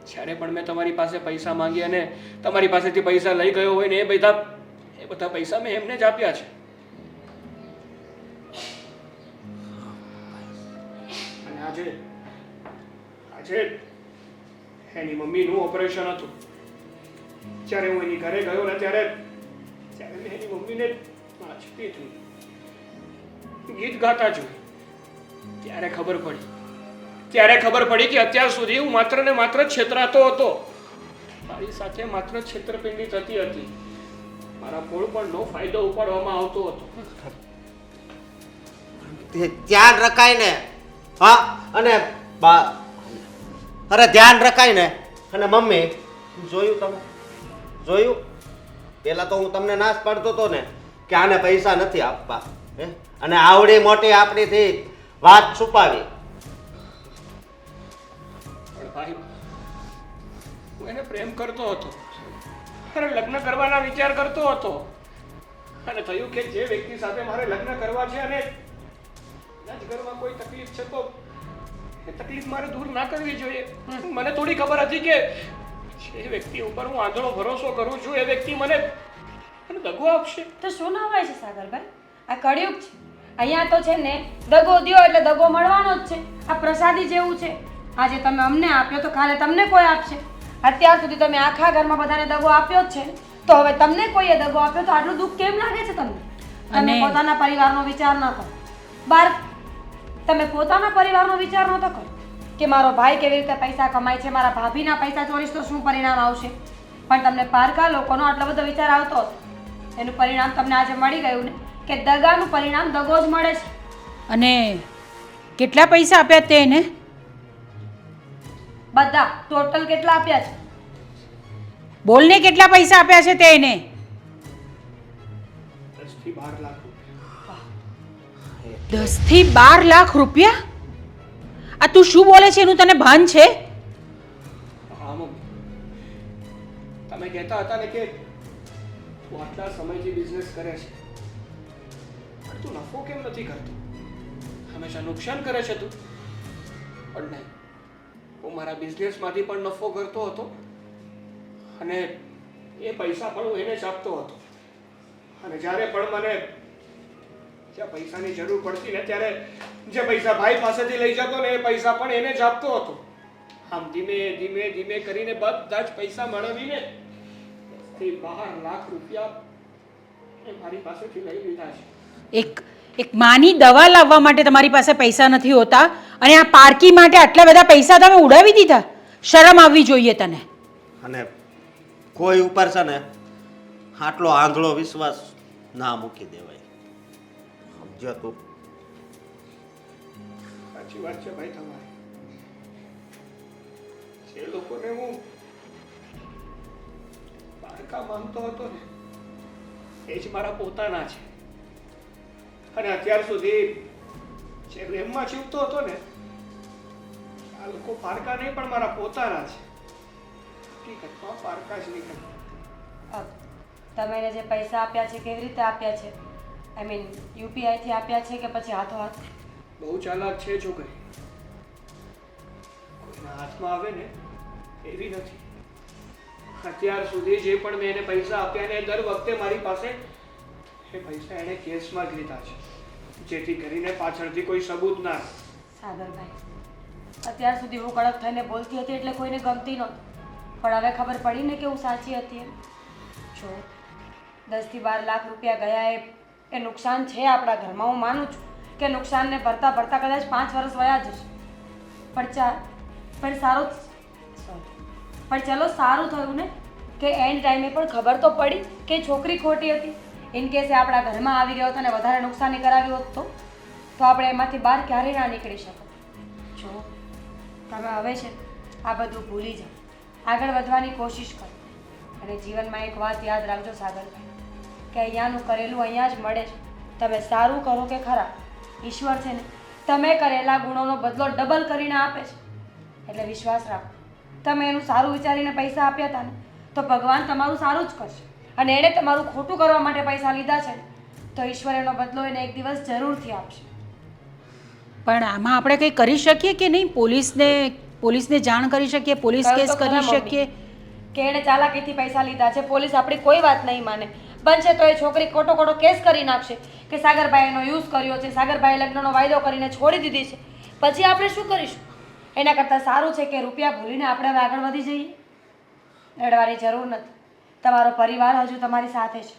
જ્યારે પણ મેં તમારી પાસે પૈસા માંગી અને તમારી પાસેથી પૈસા લઈ ગયો હોય ને એ બધા પૈસા મેં એમને જ આપ્યા છે. અને આજે એની મમ્મીનું ઓપરેશન હતું. જ્યારે હું એની ઘરે ગયો ને ત્યારે મેં એની મમ્મીને નાચતી હતી, ગીત ગાતા જોઈ. ત્યારે ખબર પડી કે અત્યાર સુધી હું માત્ર ને માત્ર છેતરાતો હતો. મારી સાથે માત્ર છેતરપિંડી થતી હતી. મારા પોળપણનો ફાયદો ઉપાડવામાં આવતો હતો. ધ્યાન રખાય ને. હા, અને અરે ધ્યાન રખાય ને. અને મમ્મી, જોયું તમે? જોયું? પેલા તો હું તમને નાશ પાડતો હતો ને કે આને પૈસા નથી આપવા. અને આવડી મોટી આપણીથી વાત છુપાવી. પણ ભાઈ, હું એને પ્રેમ કરતો હતો અને લગ્ન કરવાના વિચાર કરતો હતો. અને થયું કે જે વ્યક્તિ સાથે મારે લગ્ન કરવા છે અને એના જ ઘરમાં કોઈ તકલીફ છે તો એ તકલીફ મારે દૂર ના કરવી જોઈએ. મને થોડી ખબર હતી કે જે વ્યક્તિ ઉપર હું આંધળો ભરોસો કરું છું એ વ્યક્તિ મને દગો આપશે. તો શું ના હોય છે સાગરભાઈ? આ કળિયુગ છે. અહીંયા તો છે ને દગો દ્યો એટલે દગો મળવાનો જ છે. આ પ્રસાદી જેવું છે. આજે તમે અમને આપ્યો તો કાલે તમને કોઈ આપશે. અત્યાર સુધી તમે આખા ઘરમાં બધાને દગો આપ્યો જ છે, તો હવે તમને કોઈએ દગો આપ્યો તો આટલું દુઃખ કેમ લાગે છે તમને? તમે પોતાના પરિવારનો વિચાર ન કરો. તમે પોતાના પરિવારનો વિચાર નહોતો કરો કે મારો ભાઈ કેવી રીતે પૈસા કમાય છે, મારા ભાભીના પૈસા ચોરીશ તો શું પરિણામ આવશે. પણ તમને પારકા લોકોનો આટલો બધો વિચાર આવતો હતો. એનું પરિણામ તમને આજે મળી ગયું ને કે દગાનું પરિણામ દગો જ મળે છે. અને કેટલા પૈસા આપ્યા તે એને? બધા ટોટલ કેટલા આપ્યા છે? બોલને, કેટલા પૈસા આપ્યા છે તે એને? 10 થી 12 લાખ રૂપિયા. 10 થી 12 લાખ રૂપિયા? આ તું શું બોલે છે એનું તને ભાન છે? હા મમ્મી, તમે કહેતા હતા ને કે તું આટલા સમયથી બિઝનેસ કરે છે પણ તું નફો કેમ નથી કરતો, હંમેશા નુકસાન કરે છે તું. પણ નહીં, હું મારા બિઝનેસમાંથી પણ નફો કરતો હતો અને એ પૈસા પણ હું એને જ આપતો હતો. અને જ્યારે પણ મને જ્યાં પૈસાની જરૂર પડતી ને ત્યારે જે પૈસા ભાઈ પાસેથી લઈ જતો ને એ પૈસા પણ એને જ આપતો હતો. આમ ધીમે ધીમે ધીમે કરીને બધા જ પૈસા મેળવીને 12 લાખ રૂપિયા એ મારી પાસેથી લઈ લીધા છે. એક માની દવા લાવવા માટે તમારી પાસે પૈસા નથી હોતા અને આ પાર્કી માટે આટલા બધા પૈસા તમે ઉડાવી દીધા. શરમ આવવી જોઈએ તને. અને કોઈ ઉપર છે ને આટલો આંધળો વિશ્વાસ ના મૂકી દેવાય, સમજ્યો તું? સાચી વાત છે ભાઈ તમારી. જે લોકોને હું પારકા માનતો હતો ને એ જ મારા પોતાના છે. અને અત્યાર સુધી જે પ્રેમમાં જીવતો હતો ને આ લોકો પારકા નહીં પણ મારા પોતાના છે. હકીકતમાં પારકા જ નીકળે. તમે એને જે પૈસા આપ્યા છે કેવી રીતે આપ્યા છે? આઈ મીન યુપીઆઈથી આપ્યા છે કે પછી હાથો હાથ? બહુ ચાલાક છે છોકરી. કોઈના હાથમાં આવે ને એવી નથી. અત્યાર સુધી જે પણ મેં એને પૈસા આપ્યા ને દર વખતે મારી પાસે એ પૈસા એણે કેસમાં જ લીધા છે, જેથી કરીને પાછળથી કોઈ સબૂત ના રહે. સાગરભાઈ, અત્યાર સુધી હું કડક થઈને બોલતી હતી એટલે કોઈને ગમતી નહોતી, પણ હવે ખબર પડી ને કે હું સાચી હતી એમ. જો 10 થી 12 લાખ રૂપિયા ગયા એ નુકસાન છે આપણા ઘરમાં. હું માનું છું કે નુકસાનને ભરતા ભરતા કદાચ 5 વર્ષ વયા જશે, પણ ચલો સારું થયું ને કે એન્ડ ટાઈમે પણ ખબર તો પડી કે છોકરી ખોટી હતી. ઇન કેસ એ આપણા ઘરમાં આવી ગયો હતો અને વધારે નુકસાની કરાવી હોત તો આપણે એમાંથી બહાર ક્યારેય ના નીકળી શકત. જો તમે હવે છે આ બધું ભૂલી જાઓ, આગળ વધવાની કોશિશ કરો. અને જીવનમાં એક વાત યાદ રાખજો સાગરભાઈ, કે અહીંયાનું કરેલું અહીંયા જ મળે છે. તમે સારું કરો કે ખરાબ, ઈશ્વર છે ને તમે કરેલા ગુણોનો બદલો ડબલ કરીને આપે છે. એટલે વિશ્વાસ રાખો. તમે એનું સારું વિચારીને પૈસા આપ્યા હતા ને તો ભગવાન તમારું સારું જ કરશે. અને એણે તમારું ખોટું કરવા માટે પૈસા લીધા છે ને તો ઈશ્વર એનો બદલો એને એક દિવસ જરૂરથી આપશે. પણ આમાં આપણે કંઈ કરી શકીએ કે નહીં? પોલીસને જાણ કરી શકીએ, પોલીસ કહ્યું કેસ તો ખરા કરી મમ્મી શકીએ. કે એણે ચાલાકીથી પૈસા લીધા છે. પોલીસ આપણી કોઈ વાત નહીં માને. બનશે તો એ છોકરી ખોટો કેસ કરી નાખશે કે સાગરભાઈ એનો યુઝ કર્યો છે, સાગરભાઈ લગ્નનો વાયદો કરીને છોડી દીધી છે. પછી આપણે શું કરીશું? એના કરતાં સારું છે કે રૂપિયા ભૂલીને આપણે હવે આગળ વધી જઈએ. લડવાની જરૂર નથી. તમારો પરિવાર હજુ તમારી સાથે છે.